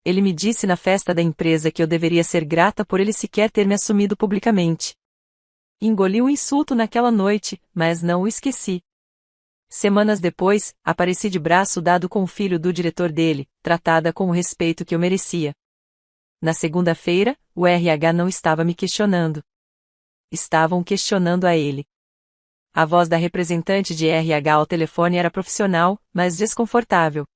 ele me disse na festa da empresa que eu deveria ser grata por ele sequer ter me assumido publicamente. Engoli o insulto naquela noite, mas não o esqueci. Semanas depois, apareci de braço dado com o filho do diretor dele, tratada com o respeito que eu merecia. Na segunda-feira, o RH não estava me questionando. Estavam questionando a ele. A voz da representante de RH ao telefone era profissional, mas desconfortável.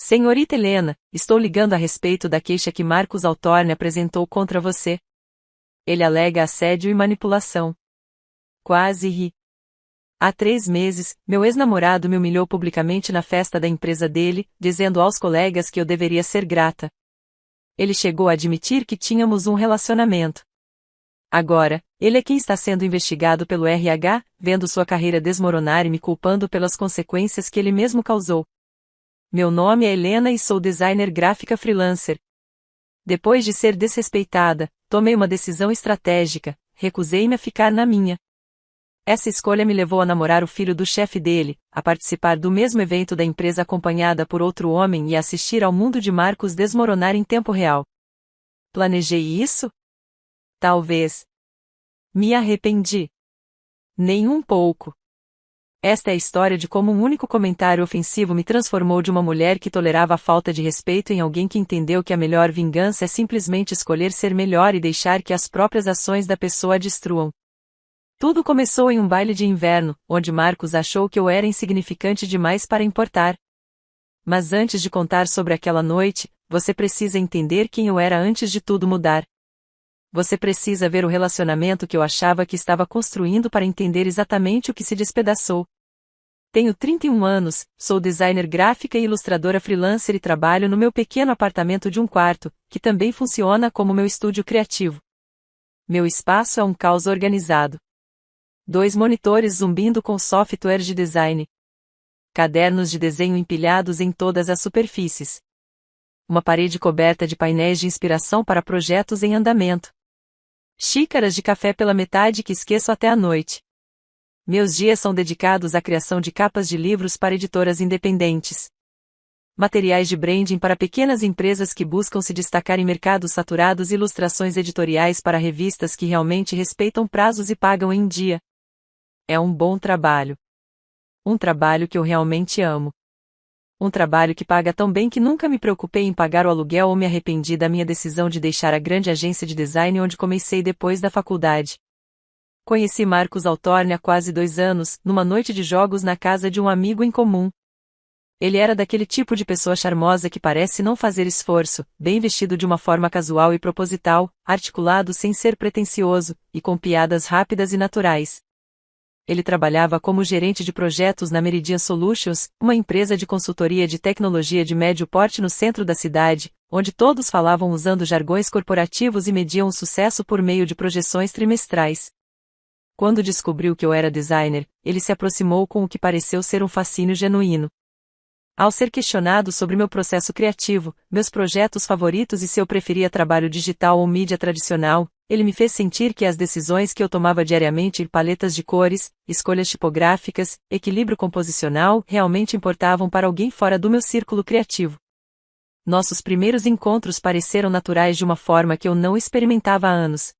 Senhorita Helena, estou ligando a respeito da queixa que Marcos Altorne apresentou contra você. Ele alega assédio e manipulação. Quase ri. Há 3 meses, meu ex-namorado me humilhou publicamente na festa da empresa dele, dizendo aos colegas que eu deveria ser grata. Ele chegou a admitir que tínhamos um relacionamento. Agora, ele é quem está sendo investigado pelo RH, vendo sua carreira desmoronar e me culpando pelas consequências que ele mesmo causou. Meu nome é Helena e sou designer gráfica freelancer. Depois de ser desrespeitada, tomei uma decisão estratégica, recusei-me a ficar na minha. Essa escolha me levou a namorar o filho do chefe dele, a participar do mesmo evento da empresa acompanhada por outro homem e a assistir ao mundo de Marcos desmoronar em tempo real. Planejei isso? Talvez. Me arrependi. Nem um pouco. Esta é a história de como um único comentário ofensivo me transformou de uma mulher que tolerava a falta de respeito em alguém que entendeu que a melhor vingança é simplesmente escolher ser melhor e deixar que as próprias ações da pessoa a destruam. Tudo começou em um baile de inverno, onde Marcos achou que eu era insignificante demais para importar. Mas antes de contar sobre aquela noite, você precisa entender quem eu era antes de tudo mudar. Você precisa ver o relacionamento que eu achava que estava construindo para entender exatamente o que se despedaçou. Tenho 31 anos, sou designer gráfica e ilustradora freelancer e trabalho no meu pequeno apartamento de um quarto, que também funciona como meu estúdio criativo. Meu espaço é um caos organizado. 2 monitores zumbindo com software de design. Cadernos de desenho empilhados em todas as superfícies. Uma parede coberta de painéis de inspiração para projetos em andamento. Xícaras de café pela metade que esqueço até a noite. Meus dias são dedicados à criação de capas de livros para editoras independentes. Materiais de branding para pequenas empresas que buscam se destacar em mercados saturados e ilustrações editoriais para revistas que realmente respeitam prazos e pagam em dia. É um bom trabalho. Um trabalho que eu realmente amo. Um trabalho que paga tão bem que nunca me preocupei em pagar o aluguel ou me arrependi da minha decisão de deixar a grande agência de design onde comecei depois da faculdade. Conheci Marcos Altorne há quase 2 anos, numa noite de jogos na casa de um amigo em comum. Ele era daquele tipo de pessoa charmosa que parece não fazer esforço, bem vestido de uma forma casual e proposital, articulado sem ser pretensioso, e com piadas rápidas e naturais. Ele trabalhava como gerente de projetos na Meridian Solutions, uma empresa de consultoria de tecnologia de médio porte no centro da cidade, onde todos falavam usando jargões corporativos e mediam o sucesso por meio de projeções trimestrais. Quando descobriu que eu era designer, ele se aproximou com o que pareceu ser um fascínio genuíno. Ao ser questionado sobre meu processo criativo, meus projetos favoritos e se eu preferia trabalho digital ou mídia tradicional, ele me fez sentir que as decisões que eu tomava diariamente, paletas de cores, escolhas tipográficas, equilíbrio composicional, realmente importavam para alguém fora do meu círculo criativo. Nossos primeiros encontros pareceram naturais de uma forma que eu não experimentava há anos.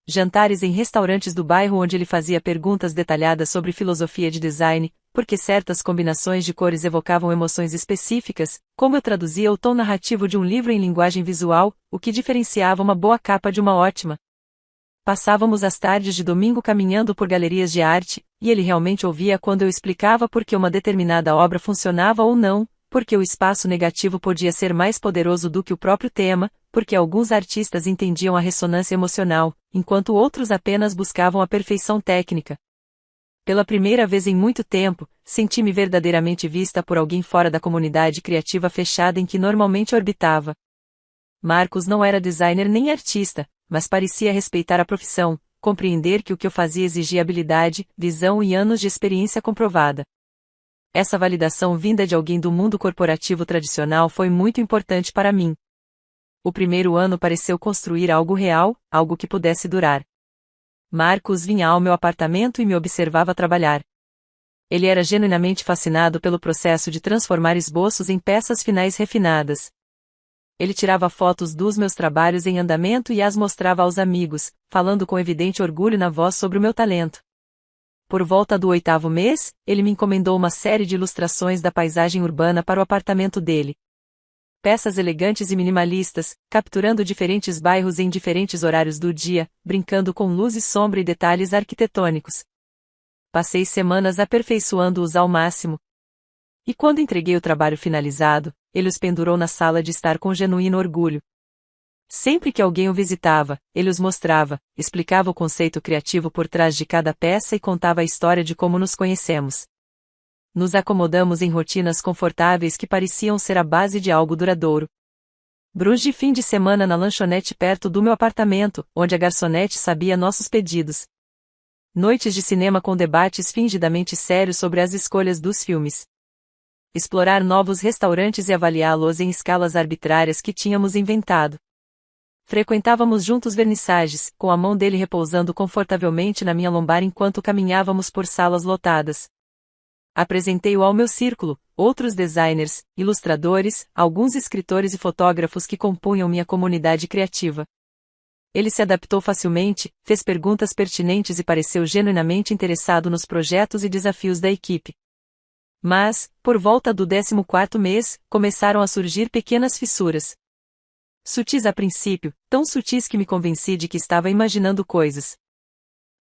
Jantares em restaurantes do bairro onde ele fazia perguntas detalhadas sobre filosofia de design, porque certas combinações de cores evocavam emoções específicas, como eu traduzia o tom narrativo de um livro em linguagem visual, o que diferenciava uma boa capa de uma ótima. Passávamos as tardes de domingo caminhando por galerias de arte, e ele realmente ouvia quando eu explicava por que uma determinada obra funcionava ou não, porque o espaço negativo podia ser mais poderoso do que o próprio tema, porque alguns artistas entendiam a ressonância emocional, enquanto outros apenas buscavam a perfeição técnica. Pela primeira vez em muito tempo, senti-me verdadeiramente vista por alguém fora da comunidade criativa fechada em que normalmente orbitava. Marcos não era designer nem artista, mas parecia respeitar a profissão, compreender que o que eu fazia exigia habilidade, visão e anos de experiência comprovada. Essa validação vinda de alguém do mundo corporativo tradicional foi muito importante para mim. O primeiro ano pareceu construir algo real, algo que pudesse durar. Marcos vinha ao meu apartamento e me observava trabalhar. Ele era genuinamente fascinado pelo processo de transformar esboços em peças finais refinadas. Ele tirava fotos dos meus trabalhos em andamento e as mostrava aos amigos, falando com evidente orgulho na voz sobre o meu talento. Por volta do 8º mês, ele me encomendou uma série de ilustrações da paisagem urbana para o apartamento dele. Peças elegantes e minimalistas, capturando diferentes bairros em diferentes horários do dia, brincando com luz e sombra e detalhes arquitetônicos. Passei semanas aperfeiçoando-os ao máximo. E quando entreguei o trabalho finalizado, ele os pendurou na sala de estar com genuíno orgulho. Sempre que alguém o visitava, ele os mostrava, explicava o conceito criativo por trás de cada peça e contava a história de como nos conhecemos. Nos acomodamos em rotinas confortáveis que pareciam ser a base de algo duradouro. Brunch de fim de semana na lanchonete perto do meu apartamento, onde a garçonete sabia nossos pedidos. Noites de cinema com debates fingidamente sérios sobre as escolhas dos filmes. Explorar novos restaurantes e avaliá-los em escalas arbitrárias que tínhamos inventado. Frequentávamos juntos vernissagens, com a mão dele repousando confortavelmente na minha lombar enquanto caminhávamos por salas lotadas. Apresentei-o ao meu círculo, outros designers, ilustradores, alguns escritores e fotógrafos que compunham minha comunidade criativa. Ele se adaptou facilmente, fez perguntas pertinentes e pareceu genuinamente interessado nos projetos e desafios da equipe. Mas, por volta do 14º mês, começaram a surgir pequenas fissuras. Sutis a princípio, tão sutis que me convenci de que estava imaginando coisas.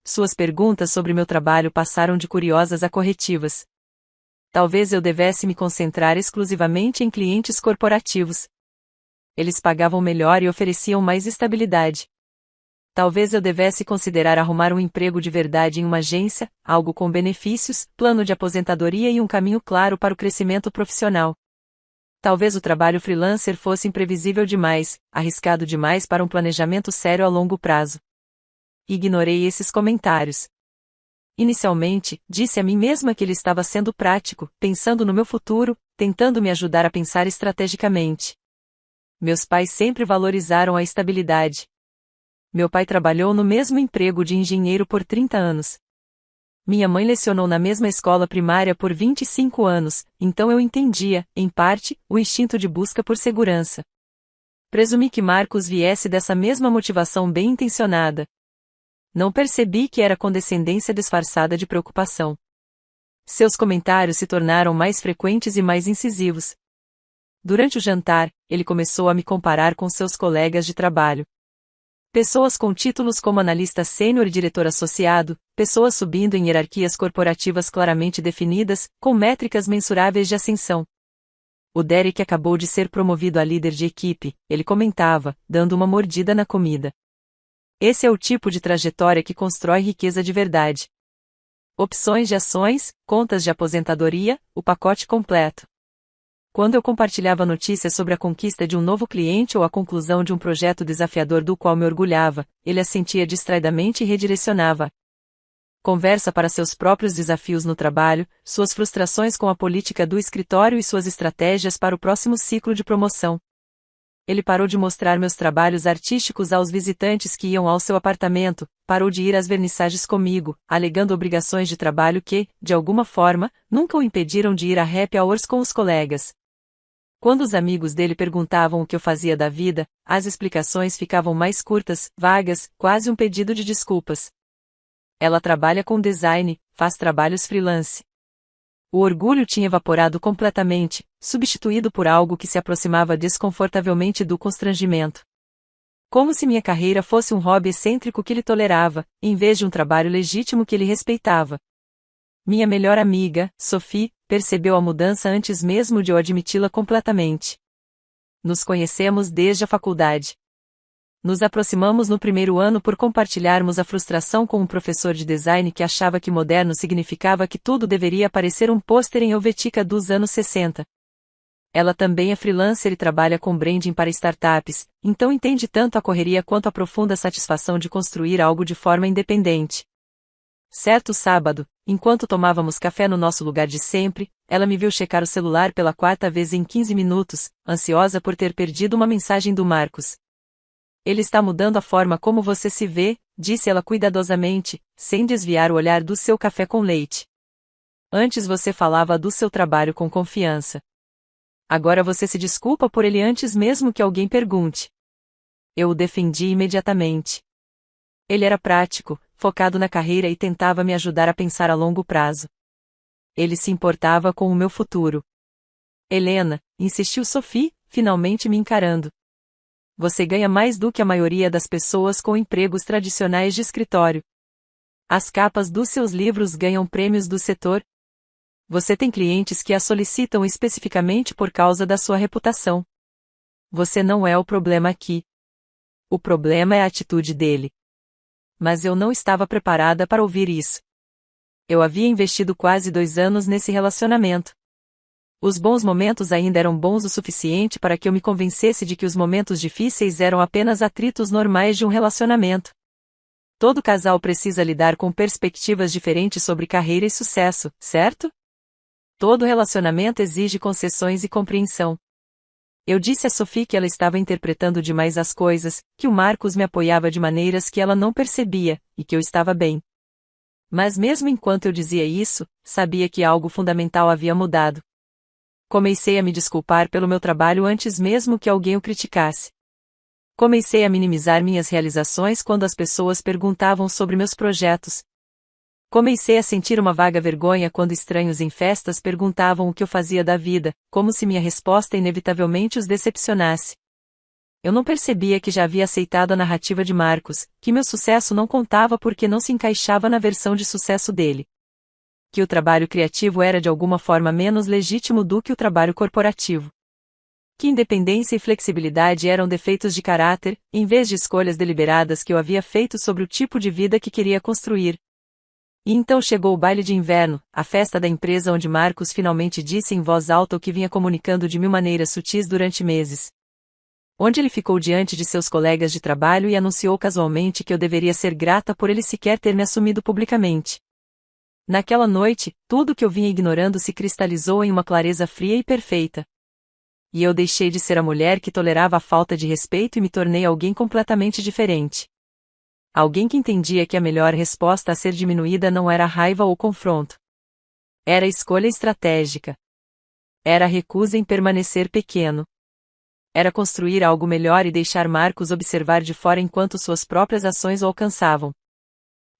Suas perguntas sobre meu trabalho passaram de curiosas a corretivas. Talvez eu devesse me concentrar exclusivamente em clientes corporativos. Eles pagavam melhor e ofereciam mais estabilidade. Talvez eu devesse considerar arrumar um emprego de verdade em uma agência, algo com benefícios, plano de aposentadoria e um caminho claro para o crescimento profissional. Talvez o trabalho freelancer fosse imprevisível demais, arriscado demais para um planejamento sério a longo prazo. Ignorei esses comentários. Inicialmente, disse a mim mesma que ele estava sendo prático, pensando no meu futuro, tentando me ajudar a pensar estrategicamente. Meus pais sempre valorizaram a estabilidade. Meu pai trabalhou no mesmo emprego de engenheiro por 30 anos. Minha mãe lecionou na mesma escola primária por 25 anos, então eu entendia, em parte, o instinto de busca por segurança. Presumi que Marcos viesse dessa mesma motivação bem intencionada. Não percebi que era condescendência disfarçada de preocupação. Seus comentários se tornaram mais frequentes e mais incisivos. Durante o jantar, ele começou a me comparar com seus colegas de trabalho. Pessoas com títulos como analista sênior e diretor associado, pessoas subindo em hierarquias corporativas claramente definidas, com métricas mensuráveis de ascensão. O Derek acabou de ser promovido a líder de equipe, ele comentava, dando uma mordida na comida. Esse é o tipo de trajetória que constrói riqueza de verdade. Opções de ações, contas de aposentadoria, o pacote completo. Quando eu compartilhava notícias sobre a conquista de um novo cliente ou a conclusão de um projeto desafiador do qual me orgulhava, ele assentia distraidamente e redirecionava. Conversa para seus próprios desafios no trabalho, suas frustrações com a política do escritório e suas estratégias para o próximo ciclo de promoção. Ele parou de mostrar meus trabalhos artísticos aos visitantes que iam ao seu apartamento, parou de ir às vernissagens comigo, alegando obrigações de trabalho que, de alguma forma, nunca o impediram de ir a happy hours com os colegas. Quando os amigos dele perguntavam o que eu fazia da vida, as explicações ficavam mais curtas, vagas, quase um pedido de desculpas. Ela trabalha com design, faz trabalhos freelance. O orgulho tinha evaporado completamente, substituído por algo que se aproximava desconfortavelmente do constrangimento. Como se minha carreira fosse um hobby excêntrico que ele tolerava, em vez de um trabalho legítimo que ele respeitava. Minha melhor amiga, Sophie, percebeu a mudança antes mesmo de eu admiti-la completamente. Nos conhecemos desde a faculdade. Nos aproximamos no primeiro ano por compartilharmos a frustração com um professor de design que achava que moderno significava que tudo deveria parecer um pôster em Helvetica dos anos 60. Ela também é freelancer e trabalha com branding para startups, então entende tanto a correria quanto a profunda satisfação de construir algo de forma independente. Certo sábado, enquanto tomávamos café no nosso lugar de sempre, ela me viu checar o celular pela 4ª vez em 15 minutos, ansiosa por ter perdido uma mensagem do Marcos. Ele está mudando a forma como você se vê, disse ela cuidadosamente, sem desviar o olhar do seu café com leite. Antes você falava do seu trabalho com confiança. Agora você se desculpa por ele antes mesmo que alguém pergunte. Eu o defendi imediatamente. Ele era prático, focado na carreira e tentava me ajudar a pensar a longo prazo. Ele se importava com o meu futuro. Helena, insistiu Sophie, finalmente me encarando. Você ganha mais do que a maioria das pessoas com empregos tradicionais de escritório. As capas dos seus livros ganham prêmios do setor. Você tem clientes que a solicitam especificamente por causa da sua reputação. Você não é o problema aqui. O problema é a atitude dele. Mas eu não estava preparada para ouvir isso. Eu havia investido quase 2 anos nesse relacionamento. Os bons momentos ainda eram bons o suficiente para que eu me convencesse de que os momentos difíceis eram apenas atritos normais de um relacionamento. Todo casal precisa lidar com perspectivas diferentes sobre carreira e sucesso, certo? Todo relacionamento exige concessões e compreensão. Eu disse a Sophie que ela estava interpretando demais as coisas, que o Marcos me apoiava de maneiras que ela não percebia, e que eu estava bem. Mas mesmo enquanto eu dizia isso, sabia que algo fundamental havia mudado. Comecei a me desculpar pelo meu trabalho antes mesmo que alguém o criticasse. Comecei a minimizar minhas realizações quando as pessoas perguntavam sobre meus projetos. Comecei a sentir uma vaga vergonha quando estranhos em festas perguntavam o que eu fazia da vida, como se minha resposta inevitavelmente os decepcionasse. Eu não percebia que já havia aceitado a narrativa de Marcos, que meu sucesso não contava porque não se encaixava na versão de sucesso dele. Que o trabalho criativo era de alguma forma menos legítimo do que o trabalho corporativo. Que independência e flexibilidade eram defeitos de caráter, em vez de escolhas deliberadas que eu havia feito sobre o tipo de vida que queria construir. E então chegou o baile de inverno, a festa da empresa onde Marcos finalmente disse em voz alta o que vinha comunicando de 1000 maneiras sutis durante meses. Onde ele ficou diante de seus colegas de trabalho e anunciou casualmente que eu deveria ser grata por ele sequer ter me assumido publicamente. Naquela noite, tudo que eu vinha ignorando se cristalizou em uma clareza fria e perfeita. E eu deixei de ser a mulher que tolerava a falta de respeito e me tornei alguém completamente diferente. Alguém que entendia que a melhor resposta a ser diminuída não era a raiva ou confronto. Era a escolha estratégica. Era a recusa em permanecer pequeno. Era construir algo melhor e deixar Marcos observar de fora enquanto suas próprias ações o alcançavam.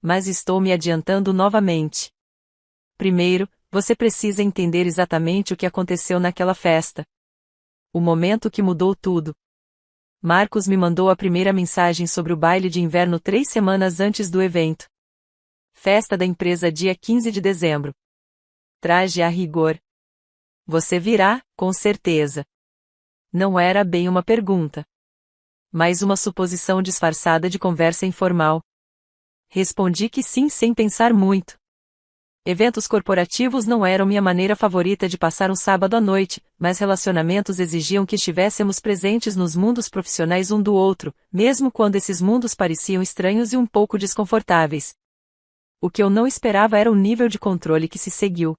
Mas estou me adiantando novamente. Primeiro, você precisa entender exatamente o que aconteceu naquela festa. O momento que mudou tudo. Marcos me mandou a primeira mensagem sobre o baile de inverno 3 semanas antes do evento. Festa da empresa dia 15 de dezembro. Traje a rigor. Você virá, com certeza. Não era bem uma pergunta. Mas uma suposição disfarçada de conversa informal. Respondi que sim sem pensar muito. Eventos corporativos não eram minha maneira favorita de passar um sábado à noite, mas relacionamentos exigiam que estivéssemos presentes nos mundos profissionais um do outro, mesmo quando esses mundos pareciam estranhos e um pouco desconfortáveis. O que eu não esperava era o nível de controle que se seguiu.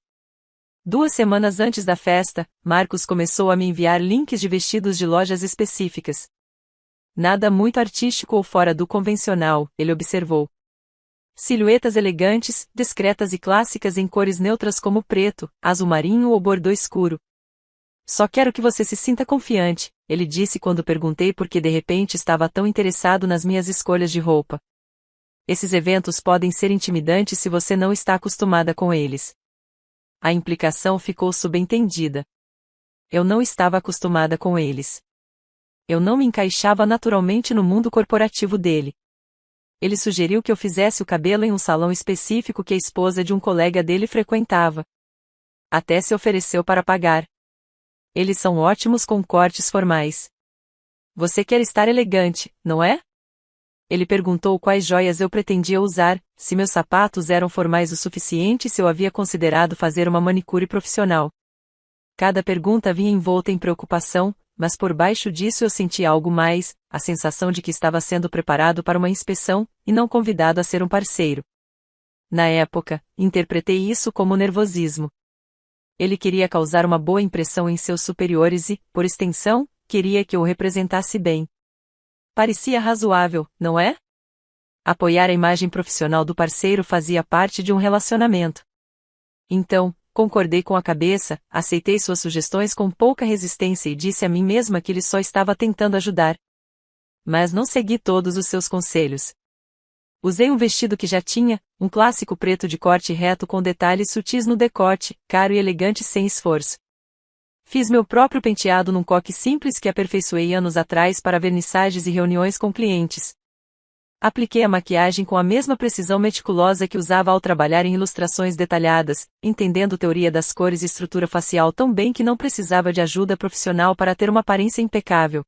2 semanas antes da festa, Marcos começou a me enviar links de vestidos de lojas específicas. Nada muito artístico ou fora do convencional, ele observou. Silhuetas elegantes, discretas e clássicas em cores neutras como preto, azul marinho ou bordô escuro. Só quero que você se sinta confiante, ele disse quando perguntei por que de repente estava tão interessado nas minhas escolhas de roupa. Esses eventos podem ser intimidantes se você não está acostumada com eles. A implicação ficou subentendida. Eu não estava acostumada com eles. Eu não me encaixava naturalmente no mundo corporativo dele. Ele sugeriu que eu fizesse o cabelo em um salão específico que a esposa de um colega dele frequentava. Até se ofereceu para pagar. Eles são ótimos com cortes formais. Você quer estar elegante, não é? Ele perguntou quais joias eu pretendia usar, se meus sapatos eram formais o suficiente e se eu havia considerado fazer uma manicure profissional. Cada pergunta vinha envolta em preocupação, mas por baixo disso eu sentia algo mais, a sensação de que estava sendo preparado para uma inspeção, e não convidado a ser um parceiro. Na época, interpretei isso como nervosismo. Ele queria causar uma boa impressão em seus superiores e, por extensão, queria que eu o representasse bem. Parecia razoável, não é? Apoiar a imagem profissional do parceiro fazia parte de um relacionamento. Então, concordei com a cabeça, aceitei suas sugestões com pouca resistência e disse a mim mesma que ele só estava tentando ajudar. Mas não segui todos os seus conselhos. Usei um vestido que já tinha, um clássico preto de corte reto com detalhes sutis no decote, caro e elegante sem esforço. Fiz meu próprio penteado num coque simples que aperfeiçoei anos atrás para vernissagens e reuniões com clientes. Apliquei a maquiagem com a mesma precisão meticulosa que usava ao trabalhar em ilustrações detalhadas, entendendo teoria das cores e estrutura facial tão bem que não precisava de ajuda profissional para ter uma aparência impecável.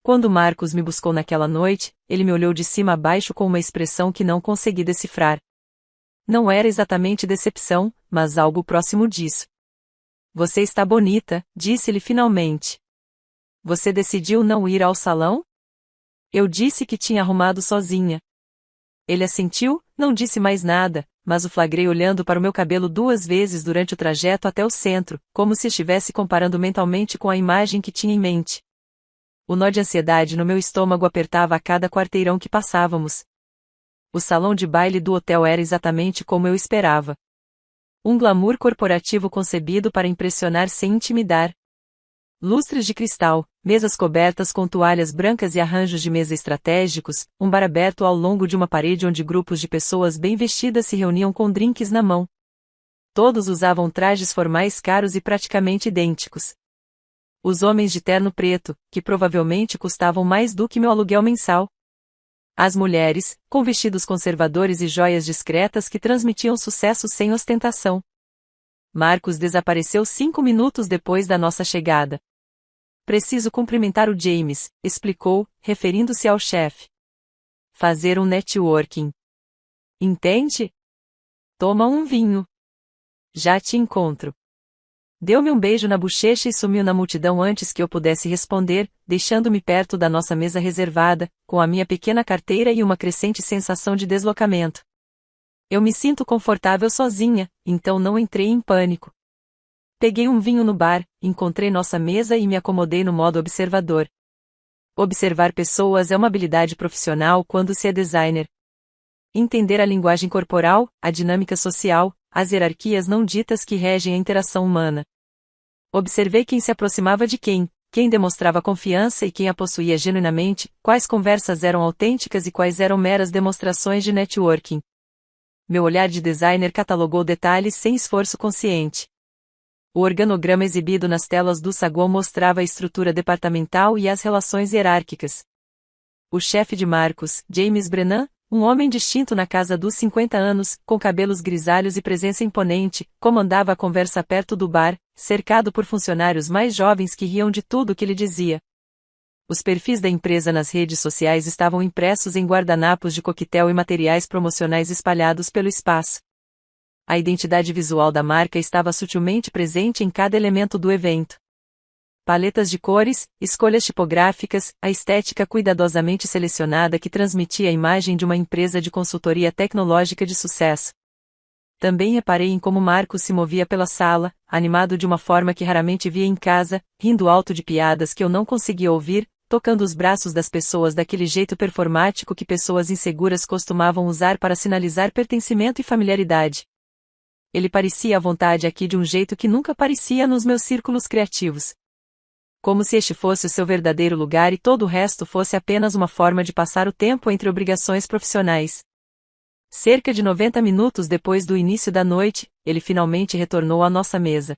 Quando Marcos me buscou naquela noite, ele me olhou de cima a baixo com uma expressão que não consegui decifrar. Não era exatamente decepção, mas algo próximo disso. Você está bonita, disse-lhe finalmente. Você decidiu não ir ao salão? Eu disse que tinha arrumado sozinha. Ele assentiu, não disse mais nada, mas o flagrei olhando para o meu cabelo 2 vezes durante o trajeto até o centro, como se estivesse comparando mentalmente com a imagem que tinha em mente. O nó de ansiedade no meu estômago apertava a cada quarteirão que passávamos. O salão de baile do hotel era exatamente como eu esperava. Um glamour corporativo concebido para impressionar sem intimidar. Lustres de cristal, mesas cobertas com toalhas brancas e arranjos de mesa estratégicos, um bar aberto ao longo de uma parede onde grupos de pessoas bem vestidas se reuniam com drinks na mão. Todos usavam trajes formais caros e praticamente idênticos. Os homens de terno preto, que provavelmente custavam mais do que meu aluguel mensal. As mulheres, com vestidos conservadores e joias discretas que transmitiam sucesso sem ostentação. Marcos desapareceu 5 minutos depois da nossa chegada. Preciso cumprimentar o James, explicou, referindo-se ao chefe. Fazer um networking. Entende? Toma um vinho. Já te encontro. Deu-me um beijo na bochecha e sumiu na multidão antes que eu pudesse responder, deixando-me perto da nossa mesa reservada, com a minha pequena carteira e uma crescente sensação de deslocamento. Eu me sinto confortável sozinha, então não entrei em pânico. Peguei um vinho no bar, encontrei nossa mesa e me acomodei no modo observador. Observar pessoas é uma habilidade profissional quando se é designer. Entender a linguagem corporal, a dinâmica social, as hierarquias não ditas que regem a interação humana. Observei quem se aproximava de quem demonstrava confiança e quem a possuía genuinamente, quais conversas eram autênticas e quais eram meras demonstrações de networking. Meu olhar de designer catalogou detalhes sem esforço consciente. O organograma exibido nas telas do saguão mostrava a estrutura departamental e as relações hierárquicas. O chefe de Marcos, James Brennan, um homem distinto na casa dos 50 anos, com cabelos grisalhos e presença imponente, comandava a conversa perto do bar, cercado por funcionários mais jovens que riam de tudo o que ele dizia. Os perfis da empresa nas redes sociais estavam impressos em guardanapos de coquetel e materiais promocionais espalhados pelo espaço. A identidade visual da marca estava sutilmente presente em cada elemento do evento. Paletas de cores, escolhas tipográficas, a estética cuidadosamente selecionada que transmitia a imagem de uma empresa de consultoria tecnológica de sucesso. Também reparei em como Marcos se movia pela sala, animado de uma forma que raramente via em casa, rindo alto de piadas que eu não conseguia ouvir, tocando os braços das pessoas daquele jeito performático que pessoas inseguras costumavam usar para sinalizar pertencimento e familiaridade. Ele parecia à vontade aqui de um jeito que nunca parecia nos meus círculos criativos. Como se este fosse o seu verdadeiro lugar e todo o resto fosse apenas uma forma de passar o tempo entre obrigações profissionais. Cerca de 90 minutos depois do início da noite, ele finalmente retornou à nossa mesa.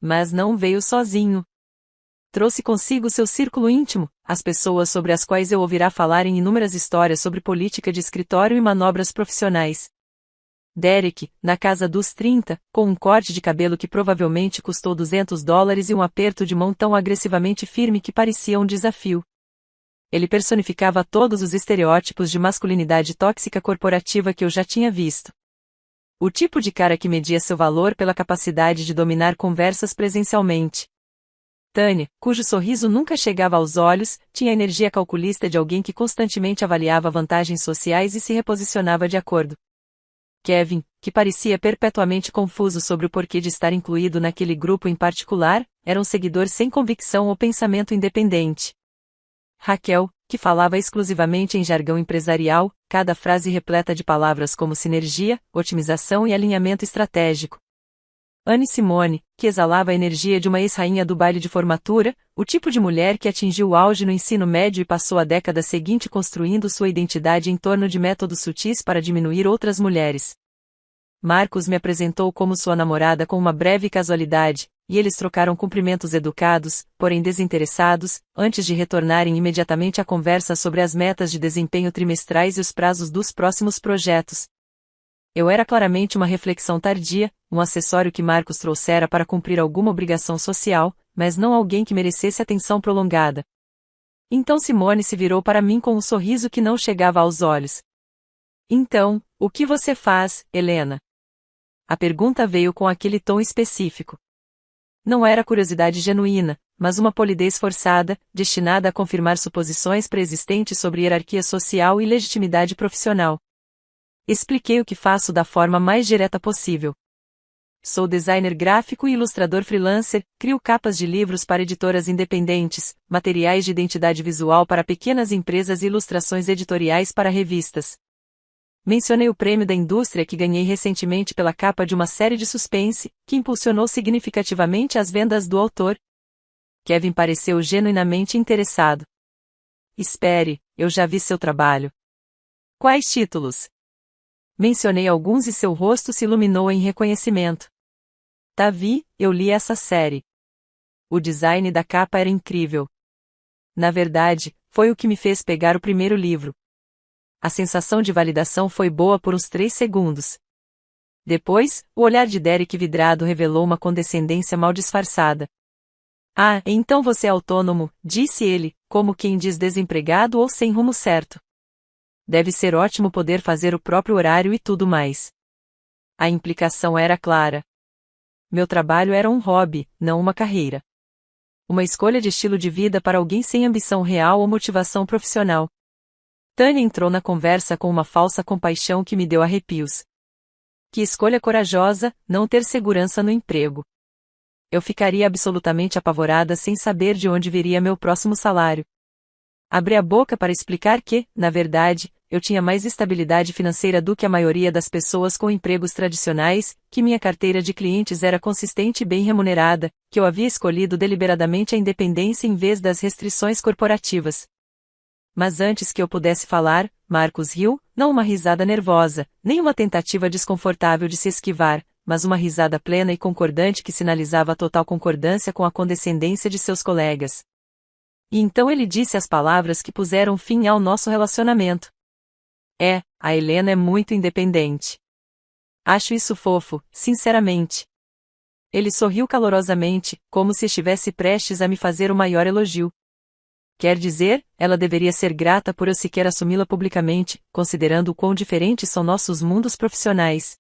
Mas não veio sozinho. Trouxe consigo seu círculo íntimo, as pessoas sobre as quais eu ouvirá falar em inúmeras histórias sobre política de escritório e manobras profissionais. Derek, na casa dos 30, com um corte de cabelo que provavelmente custou $200 e um aperto de mão tão agressivamente firme que parecia um desafio. Ele personificava todos os estereótipos de masculinidade tóxica corporativa que eu já tinha visto. O tipo de cara que media seu valor pela capacidade de dominar conversas presencialmente. Tânia, cujo sorriso nunca chegava aos olhos, tinha a energia calculista de alguém que constantemente avaliava vantagens sociais e se reposicionava de acordo. Kevin, que parecia perpetuamente confuso sobre o porquê de estar incluído naquele grupo em particular, era um seguidor sem convicção ou pensamento independente. Raquel, que falava exclusivamente em jargão empresarial, cada frase repleta de palavras como sinergia, otimização e alinhamento estratégico. Anne Simone, que exalava a energia de uma ex-rainha do baile de formatura, o tipo de mulher que atingiu o auge no ensino médio e passou a década seguinte construindo sua identidade em torno de métodos sutis para diminuir outras mulheres. Marcos me apresentou como sua namorada com uma breve casualidade, e eles trocaram cumprimentos educados, porém desinteressados, antes de retornarem imediatamente à conversa sobre as metas de desempenho trimestrais e os prazos dos próximos projetos. Eu era claramente uma reflexão tardia, um acessório que Marcos trouxera para cumprir alguma obrigação social, mas não alguém que merecesse atenção prolongada. Então Simone se virou para mim com um sorriso que não chegava aos olhos. Então, o que você faz, Helena? A pergunta veio com aquele tom específico. Não era curiosidade genuína, mas uma polidez forçada, destinada a confirmar suposições preexistentes sobre hierarquia social e legitimidade profissional. Expliquei o que faço da forma mais direta possível. Sou designer gráfico e ilustrador freelancer, crio capas de livros para editoras independentes, materiais de identidade visual para pequenas empresas e ilustrações editoriais para revistas. Mencionei o prêmio da indústria que ganhei recentemente pela capa de uma série de suspense, que impulsionou significativamente as vendas do autor. Kevin pareceu genuinamente interessado. Espere, eu já vi seu trabalho. Quais títulos? Mencionei alguns e seu rosto se iluminou em reconhecimento. Tavi, eu li essa série. O design da capa era incrível. Na verdade, foi o que me fez pegar o primeiro livro. A sensação de validação foi boa por uns 3 segundos. Depois, o olhar de Derek vidrado revelou uma condescendência mal disfarçada. Ah, então você é autônomo, disse ele, como quem diz desempregado ou sem rumo certo. Deve ser ótimo poder fazer o próprio horário e tudo mais. A implicação era clara. Meu trabalho era um hobby, não uma carreira. Uma escolha de estilo de vida para alguém sem ambição real ou motivação profissional. Tânia entrou na conversa com uma falsa compaixão que me deu arrepios. Que escolha corajosa, não ter segurança no emprego. Eu ficaria absolutamente apavorada sem saber de onde viria meu próximo salário. Abri a boca para explicar que, na verdade, eu tinha mais estabilidade financeira do que a maioria das pessoas com empregos tradicionais, que minha carteira de clientes era consistente e bem remunerada, que eu havia escolhido deliberadamente a independência em vez das restrições corporativas. Mas antes que eu pudesse falar, Marcos riu, não uma risada nervosa, nem uma tentativa desconfortável de se esquivar, mas uma risada plena e concordante que sinalizava total concordância com a condescendência de seus colegas. E então ele disse as palavras que puseram fim ao nosso relacionamento. A Helena é muito independente. Acho isso fofo, sinceramente. Ele sorriu calorosamente, como se estivesse prestes a me fazer o maior elogio. Quer dizer, ela deveria ser grata por eu sequer assumi-la publicamente, considerando o quão diferentes são nossos mundos profissionais.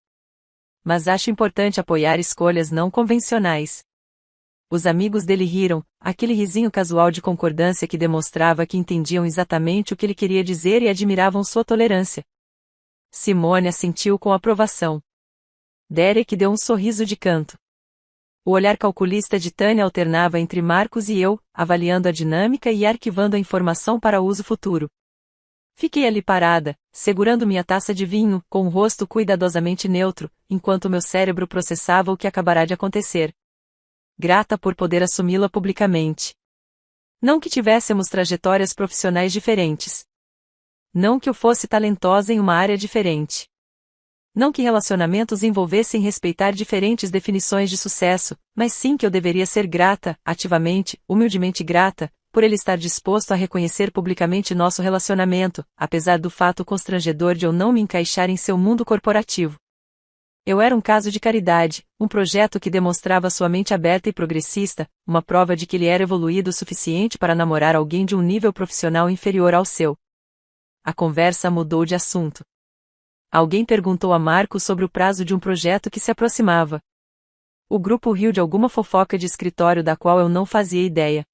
Mas acho importante apoiar escolhas não convencionais. Os amigos dele riram, aquele risinho casual de concordância que demonstrava que entendiam exatamente o que ele queria dizer e admiravam sua tolerância. Simone assentiu com aprovação. Derek deu um sorriso de canto. O olhar calculista de Tânia alternava entre Marcos e eu, avaliando a dinâmica e arquivando a informação para uso futuro. Fiquei ali parada, segurando minha taça de vinho, com o rosto cuidadosamente neutro, enquanto meu cérebro processava o que acabará de acontecer. Grata por poder assumi-la publicamente. Não que tivéssemos trajetórias profissionais diferentes. Não que eu fosse talentosa em uma área diferente. Não que relacionamentos envolvessem respeitar diferentes definições de sucesso, mas sim que eu deveria ser grata, ativamente, humildemente grata, por ele estar disposto a reconhecer publicamente nosso relacionamento, apesar do fato constrangedor de eu não me encaixar em seu mundo corporativo. Eu era um caso de caridade, um projeto que demonstrava sua mente aberta e progressista, uma prova de que ele era evoluído o suficiente para namorar alguém de um nível profissional inferior ao seu. A conversa mudou de assunto. Alguém perguntou a Marcos sobre o prazo de um projeto que se aproximava. O grupo riu de alguma fofoca de escritório da qual eu não fazia ideia.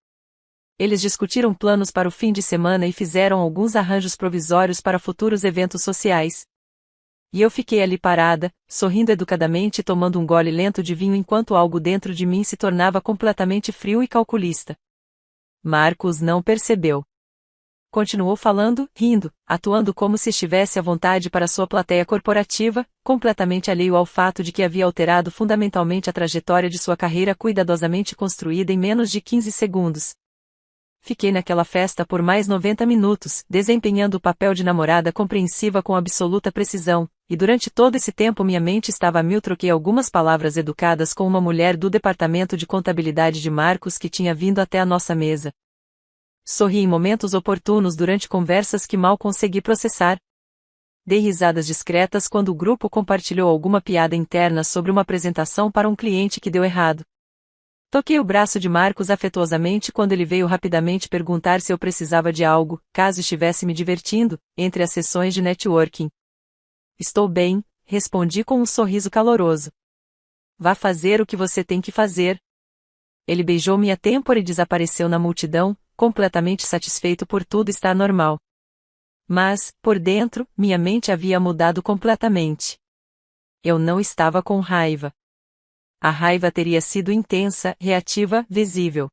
Eles discutiram planos para o fim de semana e fizeram alguns arranjos provisórios para futuros eventos sociais. E eu fiquei ali parada, sorrindo educadamente e tomando um gole lento de vinho enquanto algo dentro de mim se tornava completamente frio e calculista. Marcos não percebeu. Continuou falando, rindo, atuando como se estivesse à vontade para sua plateia corporativa, completamente alheio ao fato de que havia alterado fundamentalmente a trajetória de sua carreira cuidadosamente construída em menos de 15 segundos. Fiquei naquela festa por mais 90 minutos, desempenhando o papel de namorada compreensiva com absoluta precisão, e durante todo esse tempo minha mente estava a mil. Troquei algumas palavras educadas com uma mulher do departamento de contabilidade de Marcos que tinha vindo até a nossa mesa. Sorri em momentos oportunos durante conversas que mal consegui processar. Dei risadas discretas quando o grupo compartilhou alguma piada interna sobre uma apresentação para um cliente que deu errado. Toquei o braço de Marcos afetuosamente quando ele veio rapidamente perguntar se eu precisava de algo, caso estivesse me divertindo, entre as sessões de networking. Estou bem, respondi com um sorriso caloroso. Vá fazer o que você tem que fazer. Ele beijou minha têmpora e desapareceu na multidão, completamente satisfeito por tudo estar normal. Mas, por dentro, minha mente havia mudado completamente. Eu não estava com raiva. A raiva teria sido intensa, reativa, visível.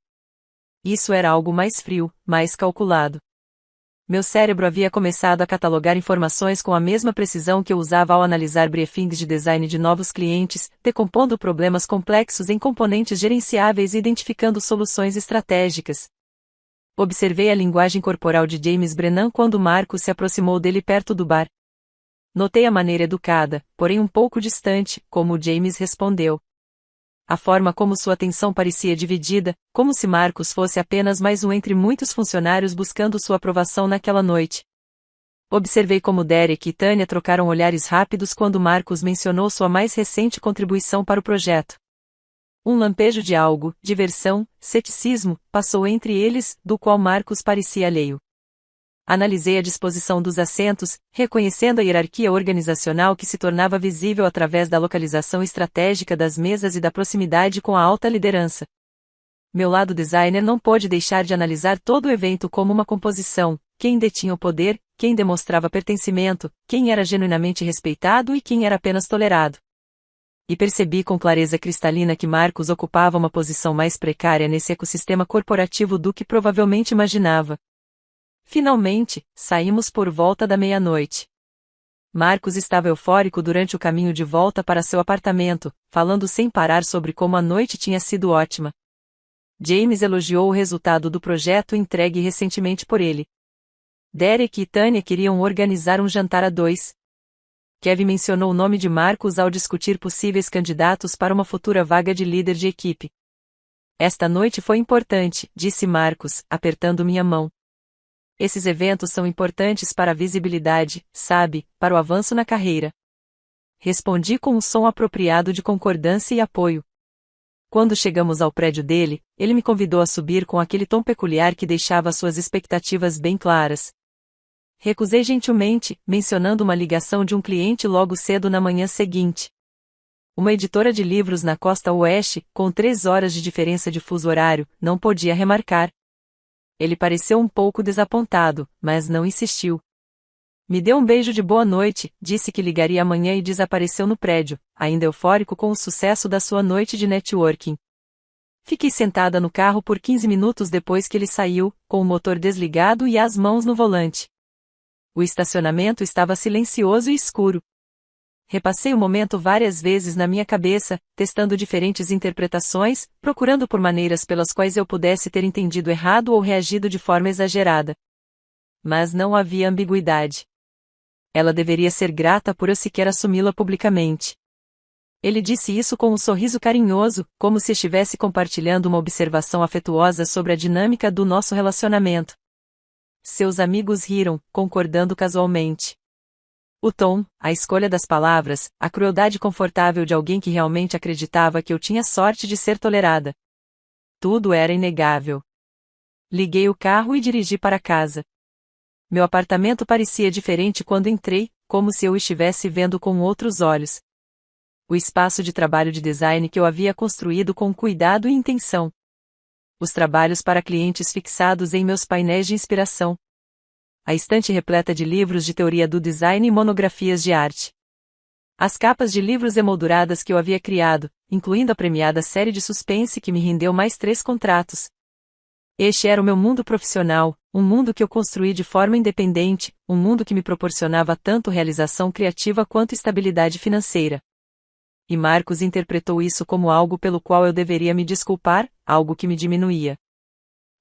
Isso era algo mais frio, mais calculado. Meu cérebro havia começado a catalogar informações com a mesma precisão que eu usava ao analisar briefings de design de novos clientes, decompondo problemas complexos em componentes gerenciáveis e identificando soluções estratégicas. Observei a linguagem corporal de James Brennan quando Marcos se aproximou dele perto do bar. Notei a maneira educada, porém um pouco distante, como James respondeu. A forma como sua atenção parecia dividida, como se Marcos fosse apenas mais um entre muitos funcionários buscando sua aprovação naquela noite. Observei como Derek e Tânia trocaram olhares rápidos quando Marcos mencionou sua mais recente contribuição para o projeto. Um lampejo de algo, diversão, ceticismo, passou entre eles, do qual Marcos parecia alheio. Analisei a disposição dos assentos, reconhecendo a hierarquia organizacional que se tornava visível através da localização estratégica das mesas e da proximidade com a alta liderança. Meu lado designer não pôde deixar de analisar todo o evento como uma composição: quem detinha o poder, quem demonstrava pertencimento, quem era genuinamente respeitado e quem era apenas tolerado. E percebi com clareza cristalina que Marcos ocupava uma posição mais precária nesse ecossistema corporativo do que provavelmente imaginava. Finalmente, saímos por volta da meia-noite. Marcos estava eufórico durante o caminho de volta para seu apartamento, falando sem parar sobre como a noite tinha sido ótima. James elogiou o resultado do projeto entregue recentemente por ele. Derek e Tânia queriam organizar um jantar a dois. Kevin mencionou o nome de Marcos ao discutir possíveis candidatos para uma futura vaga de líder de equipe. Esta noite foi importante, disse Marcos, apertando minha mão. Esses eventos são importantes para a visibilidade, sabe, para o avanço na carreira. Respondi com um som apropriado de concordância e apoio. Quando chegamos ao prédio dele, ele me convidou a subir com aquele tom peculiar que deixava suas expectativas bem claras. Recusei gentilmente, mencionando uma ligação de um cliente logo cedo na manhã seguinte. Uma editora de livros na costa oeste, com 3 horas de diferença de fuso horário, não podia remarcar. Ele pareceu um pouco desapontado, mas não insistiu. Me deu um beijo de boa noite, disse que ligaria amanhã e desapareceu no prédio, ainda eufórico com o sucesso da sua noite de networking. Fiquei sentada no carro por 15 minutos depois que ele saiu, com o motor desligado e as mãos no volante. O estacionamento estava silencioso e escuro. Repassei o momento várias vezes na minha cabeça, testando diferentes interpretações, procurando por maneiras pelas quais eu pudesse ter entendido errado ou reagido de forma exagerada. Mas não havia ambiguidade. Ela deveria ser grata por eu sequer assumi-la publicamente. Ele disse isso com um sorriso carinhoso, como se estivesse compartilhando uma observação afetuosa sobre a dinâmica do nosso relacionamento. Seus amigos riram, concordando casualmente. O tom, a escolha das palavras, a crueldade confortável de alguém que realmente acreditava que eu tinha sorte de ser tolerada. Tudo era inegável. Liguei o carro e dirigi para casa. Meu apartamento parecia diferente quando entrei, como se eu o estivesse vendo com outros olhos. O espaço de trabalho de design que eu havia construído com cuidado e intenção. Os trabalhos para clientes fixados em meus painéis de inspiração. A estante repleta de livros de teoria do design e monografias de arte. As capas de livros emolduradas que eu havia criado, incluindo a premiada série de suspense que me rendeu mais 3 contratos. Este era o meu mundo profissional, Um mundo que eu construí de forma independente, um mundo que me proporcionava tanto realização criativa quanto estabilidade financeira. E Marcos interpretou isso como algo pelo qual eu deveria me desculpar, algo que me diminuía.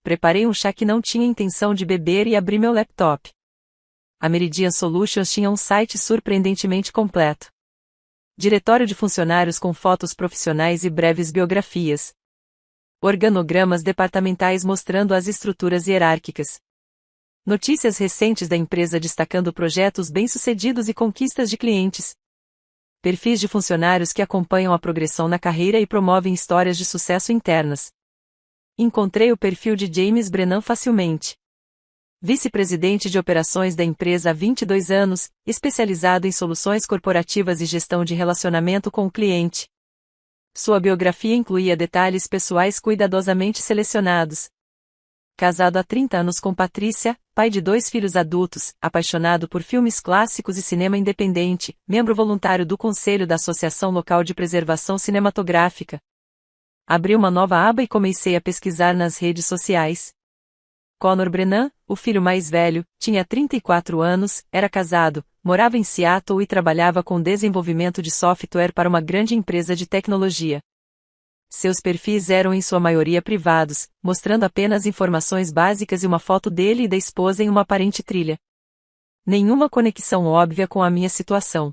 Preparei um chá que não tinha intenção de beber e abri meu laptop. A Meridian Solutions tinha um site surpreendentemente completo. Diretório de funcionários com fotos profissionais e breves biografias. Organogramas departamentais mostrando as estruturas hierárquicas. Notícias recentes da empresa destacando projetos bem-sucedidos e conquistas de clientes. Perfis de funcionários que acompanham a progressão na carreira e promovem histórias de sucesso internas. Encontrei o perfil de James Brennan facilmente. Vice-presidente de operações da empresa há 22 anos, especializado em soluções corporativas e gestão de relacionamento com o cliente. Sua biografia incluía detalhes pessoais cuidadosamente selecionados. Casado há 30 anos com Patrícia, pai de 2 filhos adultos, apaixonado por filmes clássicos e cinema independente, membro voluntário do Conselho da Associação Local de Preservação Cinematográfica. Abri uma nova aba e comecei a pesquisar nas redes sociais. Conor Brennan, o filho mais velho, tinha 34 anos, era casado, morava em Seattle e trabalhava com desenvolvimento de software para uma grande empresa de tecnologia. Seus perfis eram em sua maioria privados, mostrando apenas informações básicas e uma foto dele e da esposa em uma aparente trilha. Nenhuma conexão óbvia com a minha situação.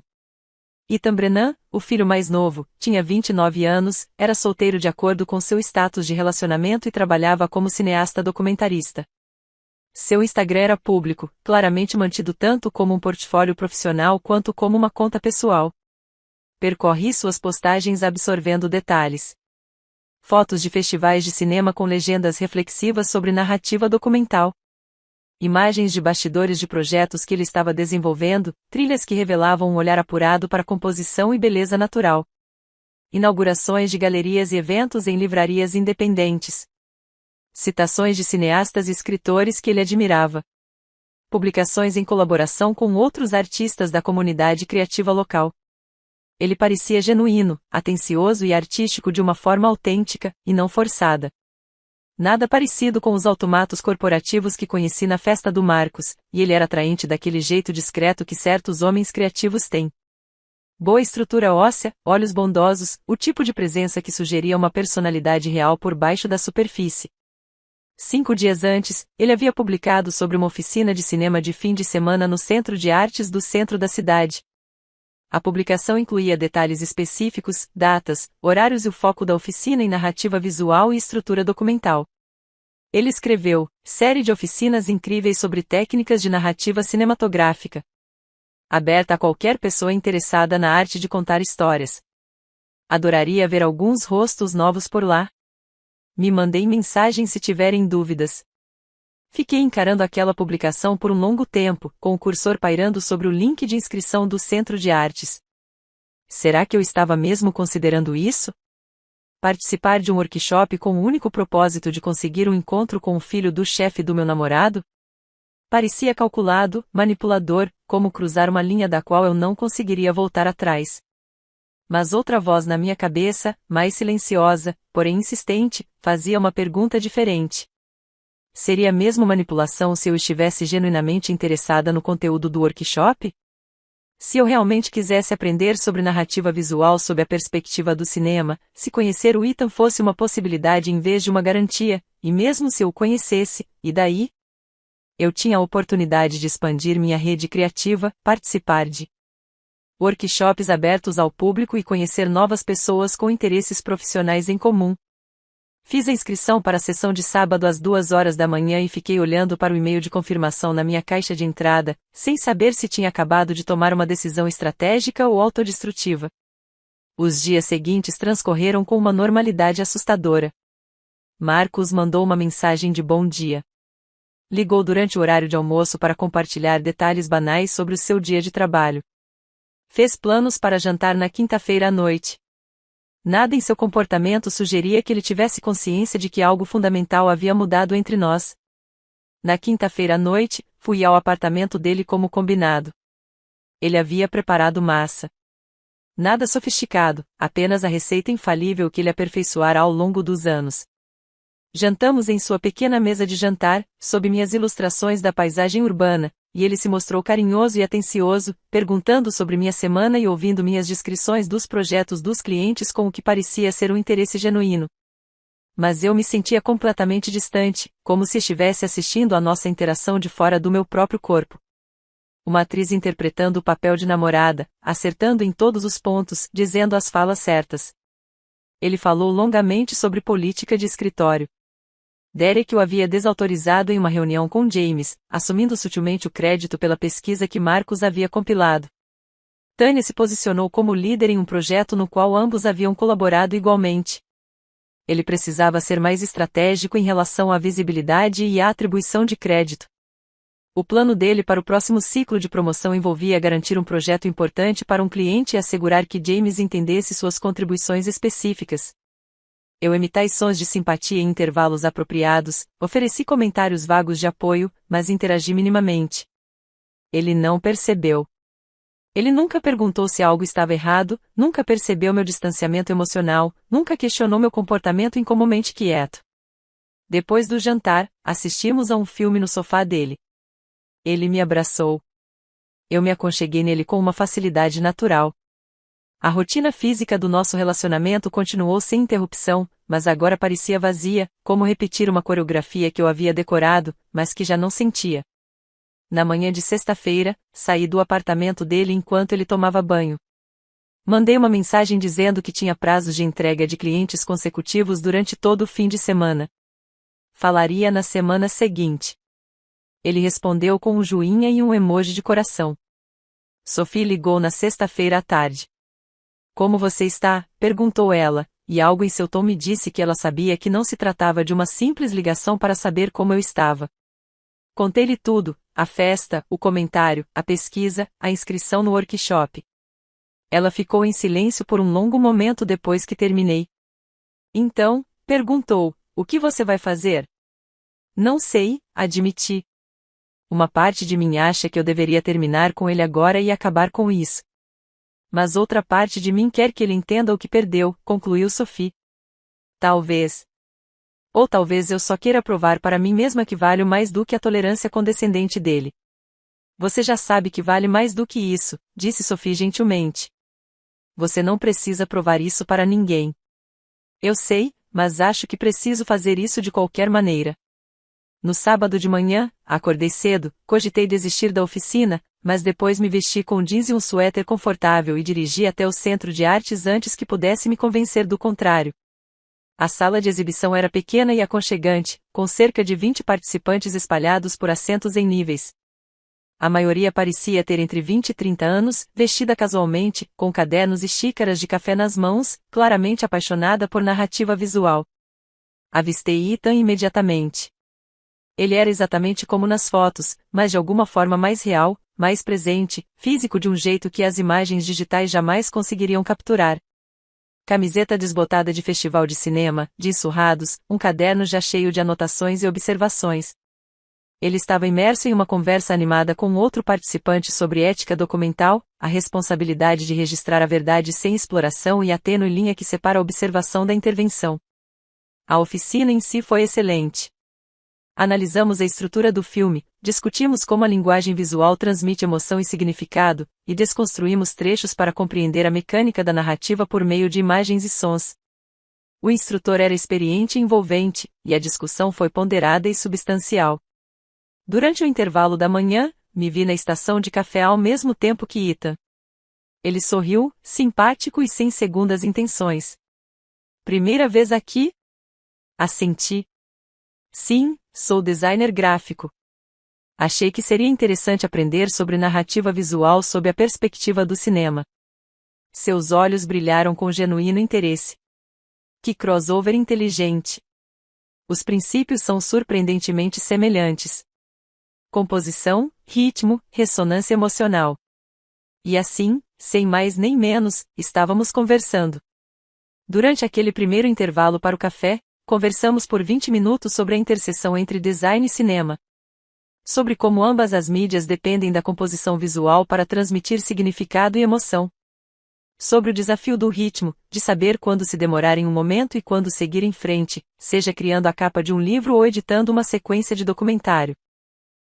Ethan Brennan, o filho mais novo, tinha 29 anos, era solteiro de acordo com seu status de relacionamento e trabalhava como cineasta documentarista. Seu Instagram era público, claramente mantido tanto como um portfólio profissional quanto como uma conta pessoal. Percorri suas postagens absorvendo detalhes. Fotos de festivais de cinema com legendas reflexivas sobre narrativa documental. Imagens de bastidores de projetos que ele estava desenvolvendo, trilhas que revelavam um olhar apurado para composição e beleza natural. Inaugurações de galerias e eventos em livrarias independentes. Citações de cineastas e escritores que ele admirava. Publicações em colaboração com outros artistas da comunidade criativa local. Ele parecia genuíno, atencioso e artístico de uma forma autêntica, e não forçada. Nada parecido com os automatos corporativos que conheci na festa do Marcos, e ele era atraente daquele jeito discreto que certos homens criativos têm. Boa estrutura óssea, olhos bondosos, o tipo de presença que sugeria uma personalidade real por baixo da superfície. 5 dias antes, ele havia publicado sobre uma oficina de cinema de fim de semana no Centro de Artes do centro da cidade. A publicação incluía detalhes específicos, datas, horários e o foco da oficina em narrativa visual e estrutura documental. Ele escreveu, série de oficinas incríveis sobre técnicas de narrativa cinematográfica. Aberta a qualquer pessoa interessada na arte de contar histórias. Adoraria ver alguns rostos novos por lá. Me mandem mensagem se tiverem dúvidas. Fiquei encarando aquela publicação por um longo tempo, com o cursor pairando sobre o link de inscrição do Centro de Artes. Será que eu estava mesmo considerando isso? Participar de um workshop com o único propósito de conseguir um encontro com o filho do chefe do meu namorado? Parecia calculado, manipulador, como cruzar uma linha da qual eu não conseguiria voltar atrás. Mas outra voz na minha cabeça, mais silenciosa, porém insistente, fazia uma pergunta diferente. Seria mesmo manipulação se eu estivesse genuinamente interessada no conteúdo do workshop? Se eu realmente quisesse aprender sobre narrativa visual sob a perspectiva do cinema, se conhecer o Ethan fosse uma possibilidade em vez de uma garantia, e mesmo se eu o conhecesse, e daí? Eu tinha a oportunidade de expandir minha rede criativa, participar de workshops abertos ao público e conhecer novas pessoas com interesses profissionais em comum. Fiz a inscrição para a sessão de sábado às 2 horas da manhã e fiquei olhando para o e-mail de confirmação na minha caixa de entrada, sem saber se tinha acabado de tomar uma decisão estratégica ou autodestrutiva. Os dias seguintes transcorreram com uma normalidade assustadora. Marcos mandou uma mensagem de bom dia. Ligou durante o horário de almoço para compartilhar detalhes banais sobre o seu dia de trabalho. Fez planos para jantar na quinta-feira à noite. Nada em seu comportamento sugeria que ele tivesse consciência de que algo fundamental havia mudado entre nós. Na quinta-feira à noite, fui ao apartamento dele como combinado. Ele havia preparado massa. Nada sofisticado, apenas a receita infalível que ele aperfeiçoara ao longo dos anos. Jantamos em sua pequena mesa de jantar, sob minhas ilustrações da paisagem urbana, e ele se mostrou carinhoso e atencioso, perguntando sobre minha semana e ouvindo minhas descrições dos projetos dos clientes com o que parecia ser um interesse genuíno. Mas eu me sentia completamente distante, como se estivesse assistindo à nossa interação de fora do meu próprio corpo. Uma atriz interpretando o papel de namorada, acertando em todos os pontos, dizendo as falas certas. Ele falou longamente sobre política de escritório. Derek o havia desautorizado em uma reunião com James, assumindo sutilmente o crédito pela pesquisa que Marcus havia compilado. Tanya se posicionou como líder em um projeto no qual ambos haviam colaborado igualmente. Ele precisava ser mais estratégico em relação à visibilidade e à atribuição de crédito. O plano dele para o próximo ciclo de promoção envolvia garantir um projeto importante para um cliente e assegurar que James entendesse suas contribuições específicas. Eu emiti sons de simpatia em intervalos apropriados, ofereci comentários vagos de apoio, mas interagi minimamente. Ele não percebeu. Ele nunca perguntou se algo estava errado, nunca percebeu meu distanciamento emocional, nunca questionou meu comportamento incomumente quieto. Depois do jantar, assistimos a um filme no sofá dele. Ele me abraçou. Eu me aconcheguei nele com uma facilidade natural. A rotina física do nosso relacionamento continuou sem interrupção, mas agora parecia vazia, como repetir uma coreografia que eu havia decorado, mas que já não sentia. Na manhã de sexta-feira, saí do apartamento dele enquanto ele tomava banho. Mandei uma mensagem dizendo que tinha prazos de entrega de clientes consecutivos durante todo o fim de semana. Falaria na semana seguinte. Ele respondeu com um joinha e um emoji de coração. Sophie ligou na sexta-feira à tarde. Como você está? Perguntou ela, e algo em seu tom me disse que ela sabia que não se tratava de uma simples ligação para saber como eu estava. Contei-lhe tudo, a festa, o comentário, a pesquisa, a inscrição no workshop. Ela ficou em silêncio por um longo momento depois que terminei. Então, perguntou, o que você vai fazer? Não sei, admiti. Uma parte de mim acha que eu deveria terminar com ele agora e acabar com isso. Mas outra parte de mim quer que ele entenda o que perdeu, concluiu Sophie. Talvez. Ou talvez eu só queira provar para mim mesma que valho mais do que a tolerância condescendente dele. Você já sabe que vale mais do que isso, disse Sophie gentilmente. Você não precisa provar isso para ninguém. Eu sei, mas acho que preciso fazer isso de qualquer maneira. No sábado de manhã, acordei cedo, cogitei desistir da oficina, mas depois me vesti com jeans e um suéter confortável e dirigi até o centro de artes antes que pudesse me convencer do contrário. A sala de exibição era pequena e aconchegante, com cerca de 20 participantes espalhados por assentos em níveis. A maioria parecia ter entre 20 e 30 anos, vestida casualmente, com cadernos e xícaras de café nas mãos, claramente apaixonada por narrativa visual. Avistei Ethan imediatamente. Ele era exatamente como nas fotos, mas de alguma forma mais real, mais presente, físico de um jeito que as imagens digitais jamais conseguiriam capturar. Camiseta desbotada de festival de cinema, de surrados, um caderno já cheio de anotações e observações. Ele estava imerso em uma conversa animada com outro participante sobre ética documental, a responsabilidade de registrar a verdade sem exploração e a tênue linha que separa a observação da intervenção. A oficina em si foi excelente. Analisamos a estrutura do filme, discutimos como a linguagem visual transmite emoção e significado, e desconstruímos trechos para compreender a mecânica da narrativa por meio de imagens e sons. O instrutor era experiente e envolvente, e a discussão foi ponderada e substancial. Durante o intervalo da manhã, me vi na estação de café ao mesmo tempo que Ethan. Ele sorriu, simpático e sem segundas intenções. Primeira vez aqui? Assenti. Sim, sou designer gráfico. Achei que seria interessante aprender sobre narrativa visual sob a perspectiva do cinema. Seus olhos brilharam com genuíno interesse. Que crossover inteligente! Os princípios são surpreendentemente semelhantes. Composição, ritmo, ressonância emocional. E assim, sem mais nem menos, estávamos conversando. Durante aquele primeiro intervalo para o café, conversamos por 20 minutos sobre a interseção entre design e cinema. Sobre como ambas as mídias dependem da composição visual para transmitir significado e emoção. sobre o desafio do ritmo, de saber quando se demorar em um momento e quando seguir em frente, seja criando a capa de um livro ou editando uma sequência de documentário.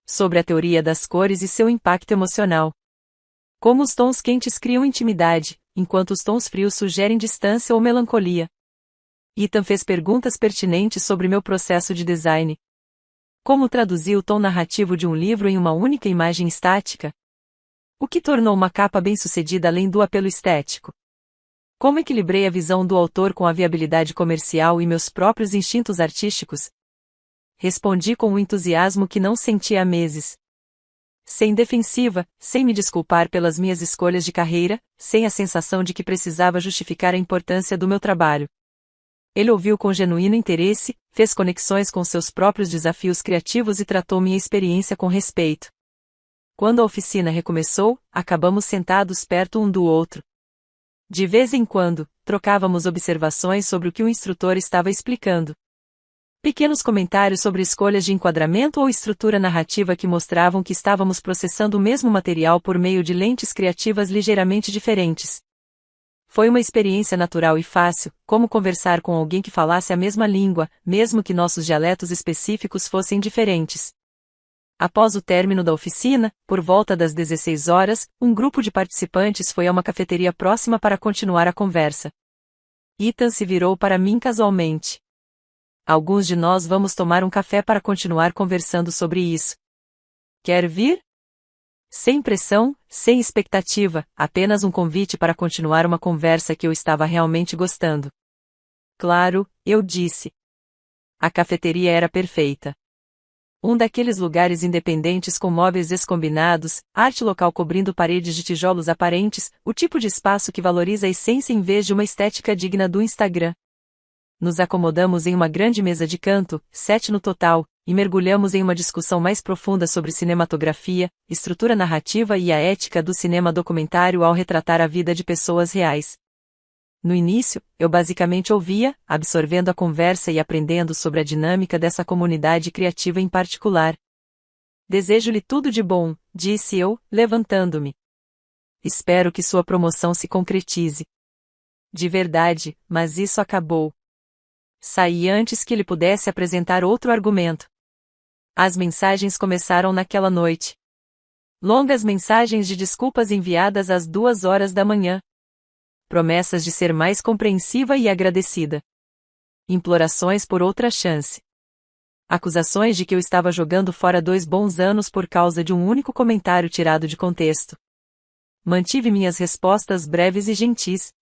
Sobre a teoria das cores e seu impacto emocional. Como os tons quentes criam intimidade, enquanto os tons frios sugerem distância ou melancolia. Ethan fez perguntas pertinentes sobre meu processo de design. Como traduzir o tom narrativo de um livro em uma única imagem estática? O que tornou uma capa bem-sucedida além do apelo estético? Como equilibrei a visão do autor com a viabilidade comercial e meus próprios instintos artísticos? Respondi com um entusiasmo que não sentia há meses. Sem defensiva, sem me desculpar pelas minhas escolhas de carreira, sem a sensação de que precisava justificar a importância do meu trabalho. Ele ouviu com genuíno interesse, fez conexões com seus próprios desafios criativos e tratou minha experiência com respeito. Quando a oficina recomeçou, acabamos sentados perto um do outro. De vez em quando, trocávamos observações sobre o que o instrutor estava explicando. Pequenos comentários sobre escolhas de enquadramento ou estrutura narrativa que mostravam que estávamos processando o mesmo material por meio de lentes criativas ligeiramente diferentes. Foi uma experiência natural e fácil, como conversar com alguém que falasse a mesma língua, mesmo que nossos dialetos específicos fossem diferentes. Após o término da oficina, por volta das 16 horas, um grupo de participantes foi a uma cafeteria próxima para continuar a conversa. Ethan se virou para mim casualmente. Alguns de nós vamos tomar um café para continuar conversando sobre isso. Quer vir? Sem pressão, sem expectativa, apenas um convite para continuar uma conversa que eu estava realmente gostando. Claro, eu disse. A cafeteria era perfeita. Um daqueles lugares independentes com móveis descombinados, arte local cobrindo paredes de tijolos aparentes, o tipo de espaço que valoriza a essência em vez de uma estética digna do Instagram. Nos acomodamos em uma grande mesa de canto, 7 no total, e mergulhamos em uma discussão mais profunda sobre cinematografia, estrutura narrativa e a ética do cinema documentário ao retratar a vida de pessoas reais. No início, eu basicamente ouvia, absorvendo a conversa e aprendendo sobre a dinâmica dessa comunidade criativa em particular. Desejo-lhe tudo de bom, disse eu, levantando-me. Espero que sua promoção se concretize. De verdade, mas isso acabou. Saí antes que ele pudesse apresentar outro argumento. As mensagens começaram naquela noite. Longas mensagens de desculpas enviadas às 2 horas da manhã. Promessas de ser mais compreensiva e agradecida. Implorações por outra chance. Acusações de que eu estava jogando fora 2 bons anos por causa de um único comentário tirado de contexto. Mantive minhas respostas breves e gentis.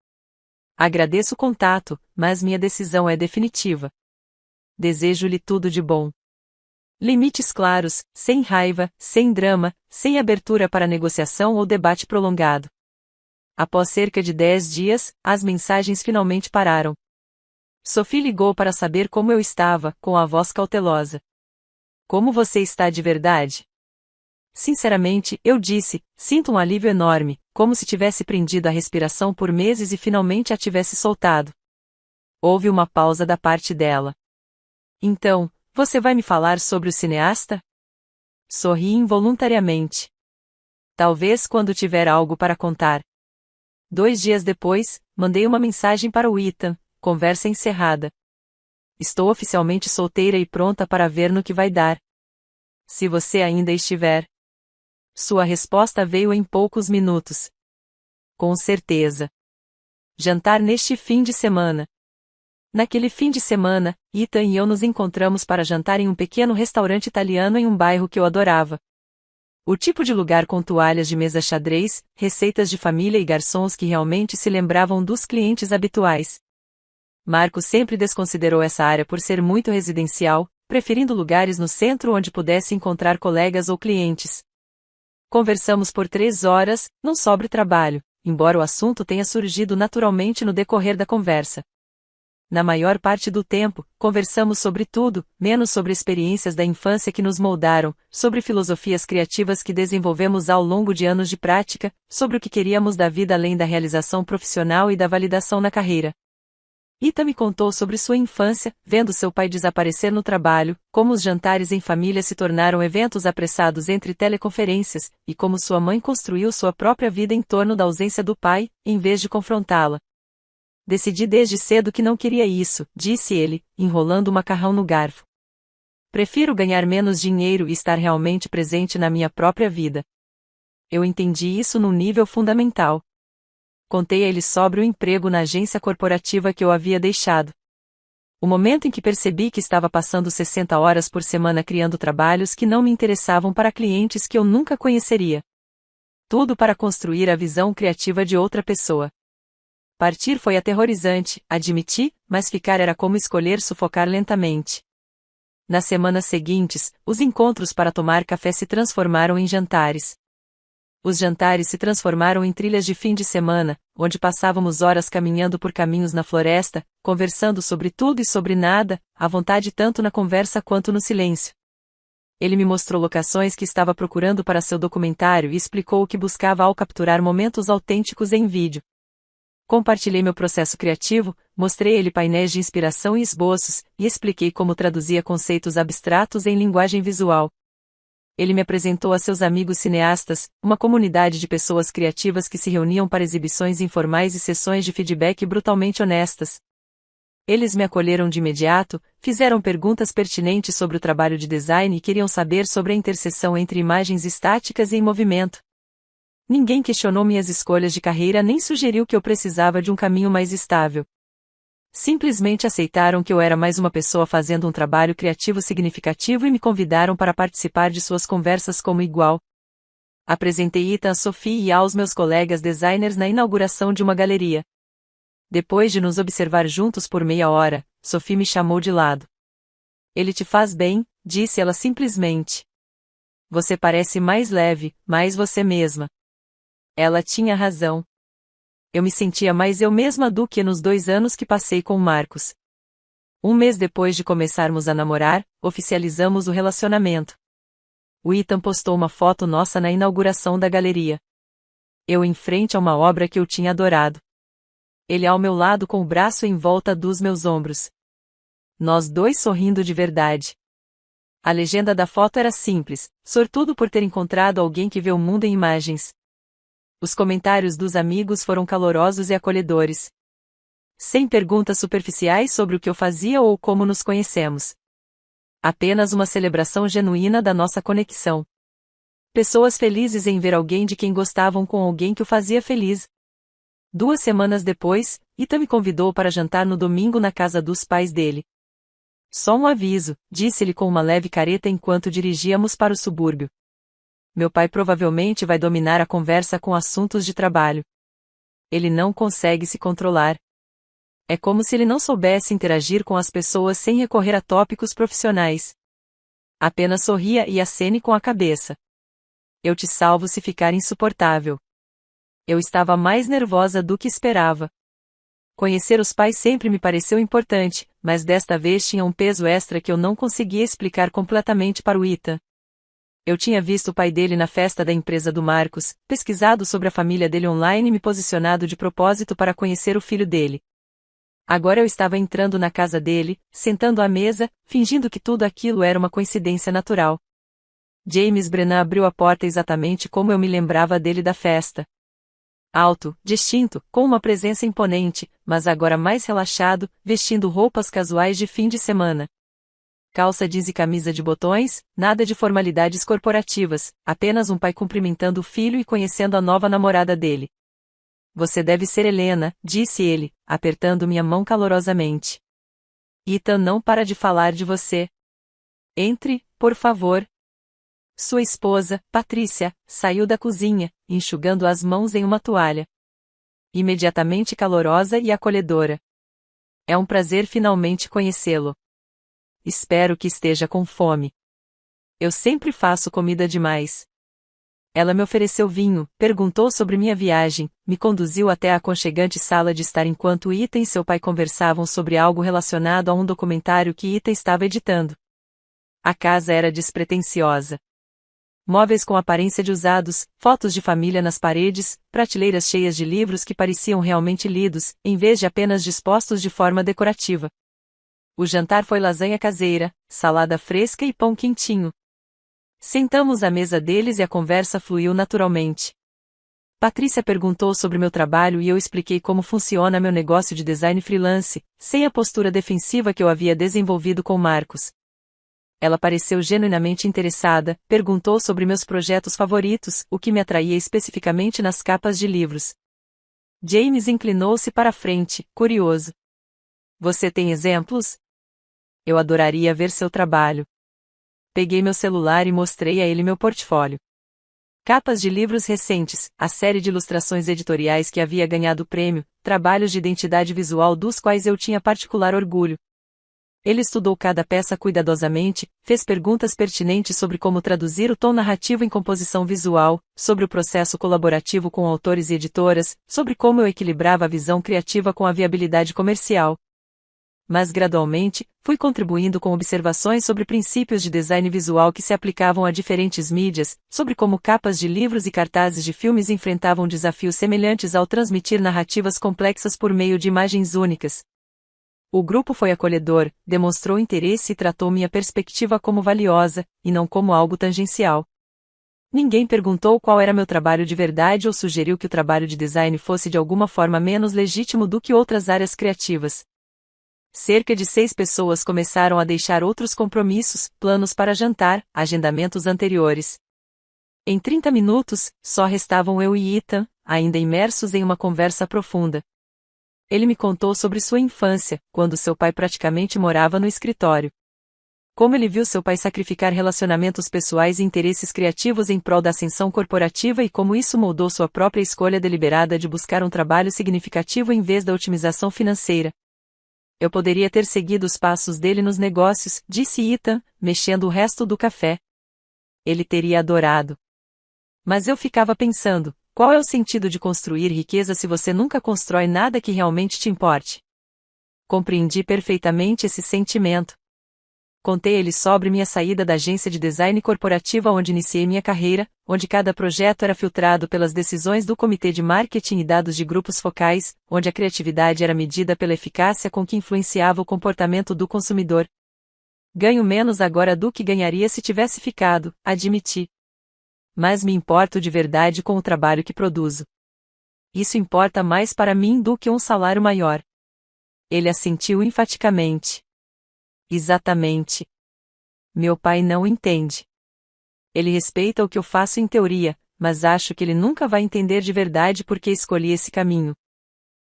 Agradeço o contato, mas minha decisão é definitiva. Desejo-lhe tudo de bom. Limites claros, sem raiva, sem drama, sem abertura para negociação ou debate prolongado. Após cerca de 10 dias, as mensagens finalmente pararam. Sophie ligou para saber como eu estava, com a voz cautelosa. Como você está de verdade? Sinceramente, eu disse, sinto um alívio enorme, como se tivesse prendido a respiração por meses e finalmente a tivesse soltado. Houve uma pausa da parte dela. Então, você vai me falar sobre o cineasta? Sorri involuntariamente. Talvez quando tiver algo para contar. 2 dias depois, mandei uma mensagem para o Ethan, conversa encerrada. Estou oficialmente solteira e pronta para ver no que vai dar. Se você ainda estiver. Sua resposta veio em poucos minutos. Com certeza. Jantar neste fim de semana. Naquele fim de semana, Ethan e eu nos encontramos para jantar em um pequeno restaurante italiano em um bairro que eu adorava. O tipo de lugar com toalhas de mesa xadrez, receitas de família e garçons que realmente se lembravam dos clientes habituais. Marco sempre desconsiderou essa área por ser muito residencial, preferindo lugares no centro onde pudesse encontrar colegas ou clientes. Conversamos por 3 horas, não sobre trabalho, embora o assunto tenha surgido naturalmente no decorrer da conversa. Na maior parte do tempo, conversamos sobre tudo, menos sobre experiências da infância que nos moldaram, sobre filosofias criativas que desenvolvemos ao longo de anos de prática, sobre o que queríamos da vida além da realização profissional e da validação na carreira. Ita me contou sobre sua infância, vendo seu pai desaparecer no trabalho, como os jantares em família se tornaram eventos apressados entre teleconferências, e como sua mãe construiu sua própria vida em torno da ausência do pai, em vez de confrontá-la. Decidi desde cedo que não queria isso, disse ele, enrolando o macarrão no garfo. Prefiro ganhar menos dinheiro e estar realmente presente na minha própria vida. Eu entendi isso num nível fundamental. Contei a ele sobre o emprego na agência corporativa que eu havia deixado. O momento em que percebi que estava passando 60 horas por semana criando trabalhos que não me interessavam para clientes que eu nunca conheceria. Tudo para construir a visão criativa de outra pessoa. Partir foi aterrorizante, admiti, mas ficar era como escolher sufocar lentamente. Nas semanas seguintes, os encontros para tomar café se transformaram em jantares. Os jantares se transformaram em trilhas de fim de semana, onde passávamos horas caminhando por caminhos na floresta, conversando sobre tudo e sobre nada, à vontade tanto na conversa quanto no silêncio. Ele me mostrou locações que estava procurando para seu documentário e explicou o que buscava ao capturar momentos autênticos em vídeo. Compartilhei meu processo criativo, mostrei ele painéis de inspiração e esboços, e expliquei como traduzia conceitos abstratos em linguagem visual. Ele me apresentou a seus amigos cineastas, uma comunidade de pessoas criativas que se reuniam para exibições informais e sessões de feedback brutalmente honestas. Eles me acolheram de imediato, fizeram perguntas pertinentes sobre o trabalho de design e queriam saber sobre a interseção entre imagens estáticas e em movimento. Ninguém questionou minhas escolhas de carreira nem sugeriu que eu precisava de um caminho mais estável. Simplesmente aceitaram que eu era mais uma pessoa fazendo um trabalho criativo significativo e me convidaram para participar de suas conversas como igual. Apresentei Ita a Sophie e aos meus colegas designers na inauguração de uma galeria. Depois de nos observar juntos por meia hora, Sophie me chamou de lado. Ele te faz bem, disse ela simplesmente. Você parece mais leve, mais você mesma. Ela tinha razão. Eu me sentia mais eu mesma do que nos 2 anos que passei com Marcos. 1 mês depois de começarmos a namorar, oficializamos o relacionamento. O Ethan postou uma foto nossa na inauguração da galeria. Eu em frente a uma obra que eu tinha adorado. Ele ao meu lado com o braço em volta dos meus ombros. Nós dois sorrindo de verdade. A legenda da foto era simples, sortudo por ter encontrado alguém que vê o mundo em imagens. Os comentários dos amigos foram calorosos e acolhedores. Sem perguntas superficiais sobre o que eu fazia ou como nos conhecemos. Apenas uma celebração genuína da nossa conexão. Pessoas felizes em ver alguém de quem gostavam com alguém que o fazia feliz. 2 semanas depois, Ita me convidou para jantar no domingo na casa dos pais dele. Só um aviso, disse-ele com uma leve careta enquanto dirigíamos para o subúrbio. Meu pai provavelmente vai dominar a conversa com assuntos de trabalho. Ele não consegue se controlar. É como se ele não soubesse interagir com as pessoas sem recorrer a tópicos profissionais. Apenas sorria e acene com a cabeça. Eu te salvo se ficar insuportável. Eu estava mais nervosa do que esperava. Conhecer os pais sempre me pareceu importante, mas desta vez tinha um peso extra que eu não conseguia explicar completamente para o Ita. Eu tinha visto o pai dele na festa da empresa do Marcos, pesquisado sobre a família dele online e me posicionado de propósito para conhecer o filho dele. Agora eu estava entrando na casa dele, sentando à mesa, fingindo que tudo aquilo era uma coincidência natural. James Brennan abriu a porta exatamente como eu me lembrava dele da festa. Alto, distinto, com uma presença imponente, mas agora mais relaxado, vestindo roupas casuais de fim de semana. Calça jeans e camisa de botões, nada de formalidades corporativas, apenas um pai cumprimentando o filho e conhecendo a nova namorada dele. Você deve ser Helena, disse ele, apertando minha mão calorosamente. Ethan não para de falar de você. Entre, por favor. Sua esposa, Patrícia, saiu da cozinha, enxugando as mãos em uma toalha. Imediatamente calorosa e acolhedora. É um prazer finalmente conhecê-lo. Espero que esteja com fome. Eu sempre faço comida demais. Ela me ofereceu vinho, perguntou sobre minha viagem, me conduziu até a aconchegante sala de estar enquanto Ita e seu pai conversavam sobre algo relacionado a um documentário que Ita estava editando. A casa era despretensiosa. Móveis com aparência de usados, fotos de família nas paredes, prateleiras cheias de livros que pareciam realmente lidos, em vez de apenas dispostos de forma decorativa. O jantar foi lasanha caseira, salada fresca e pão quentinho. Sentamos à mesa deles e a conversa fluiu naturalmente. Patrícia perguntou sobre meu trabalho e eu expliquei como funciona meu negócio de design freelance, sem a postura defensiva que eu havia desenvolvido com Marcos. Ela pareceu genuinamente interessada, perguntou sobre meus projetos favoritos, o que me atraía especificamente nas capas de livros. James inclinou-se para a frente, curioso. Você tem exemplos? Eu adoraria ver seu trabalho. Peguei meu celular e mostrei a ele meu portfólio. Capas de livros recentes, a série de ilustrações editoriais que havia ganhado o prêmio, trabalhos de identidade visual dos quais eu tinha particular orgulho. Ele estudou cada peça cuidadosamente, fez perguntas pertinentes sobre como traduzir o tom narrativo em composição visual, sobre o processo colaborativo com autores e editoras, sobre como eu equilibrava a visão criativa com a viabilidade comercial. Mas gradualmente, fui contribuindo com observações sobre princípios de design visual que se aplicavam a diferentes mídias, sobre como capas de livros e cartazes de filmes enfrentavam desafios semelhantes ao transmitir narrativas complexas por meio de imagens únicas. O grupo foi acolhedor, demonstrou interesse e tratou minha perspectiva como valiosa, e não como algo tangencial. Ninguém perguntou qual era meu trabalho de verdade ou sugeriu que o trabalho de design fosse de alguma forma menos legítimo do que outras áreas criativas. Cerca de 6 pessoas começaram a deixar outros compromissos, planos para jantar, agendamentos anteriores. Em 30 minutos, só restavam eu e Ethan, ainda imersos em uma conversa profunda. Ele me contou sobre sua infância, quando seu pai praticamente morava no escritório. Como ele viu seu pai sacrificar relacionamentos pessoais e interesses criativos em prol da ascensão corporativa e como isso moldou sua própria escolha deliberada de buscar um trabalho significativo em vez da otimização financeira. Eu poderia ter seguido os passos dele nos negócios, disse Ethan, mexendo o resto do café. Ele teria adorado. Mas eu ficava pensando, qual é o sentido de construir riqueza se você nunca constrói nada que realmente te importe? Compreendi perfeitamente esse sentimento. Contei-lhe sobre minha saída da agência de design corporativa onde iniciei minha carreira, onde cada projeto era filtrado pelas decisões do comitê de marketing e dados de grupos focais, onde a criatividade era medida pela eficácia com que influenciava o comportamento do consumidor. Ganho menos agora do que ganharia se tivesse ficado, admiti. Mas me importo de verdade com o trabalho que produzo. Isso importa mais para mim do que um salário maior. Ele assentiu enfaticamente. Exatamente. Meu pai não entende. Ele respeita o que eu faço em teoria, mas acho que ele nunca vai entender de verdade por que escolhi esse caminho.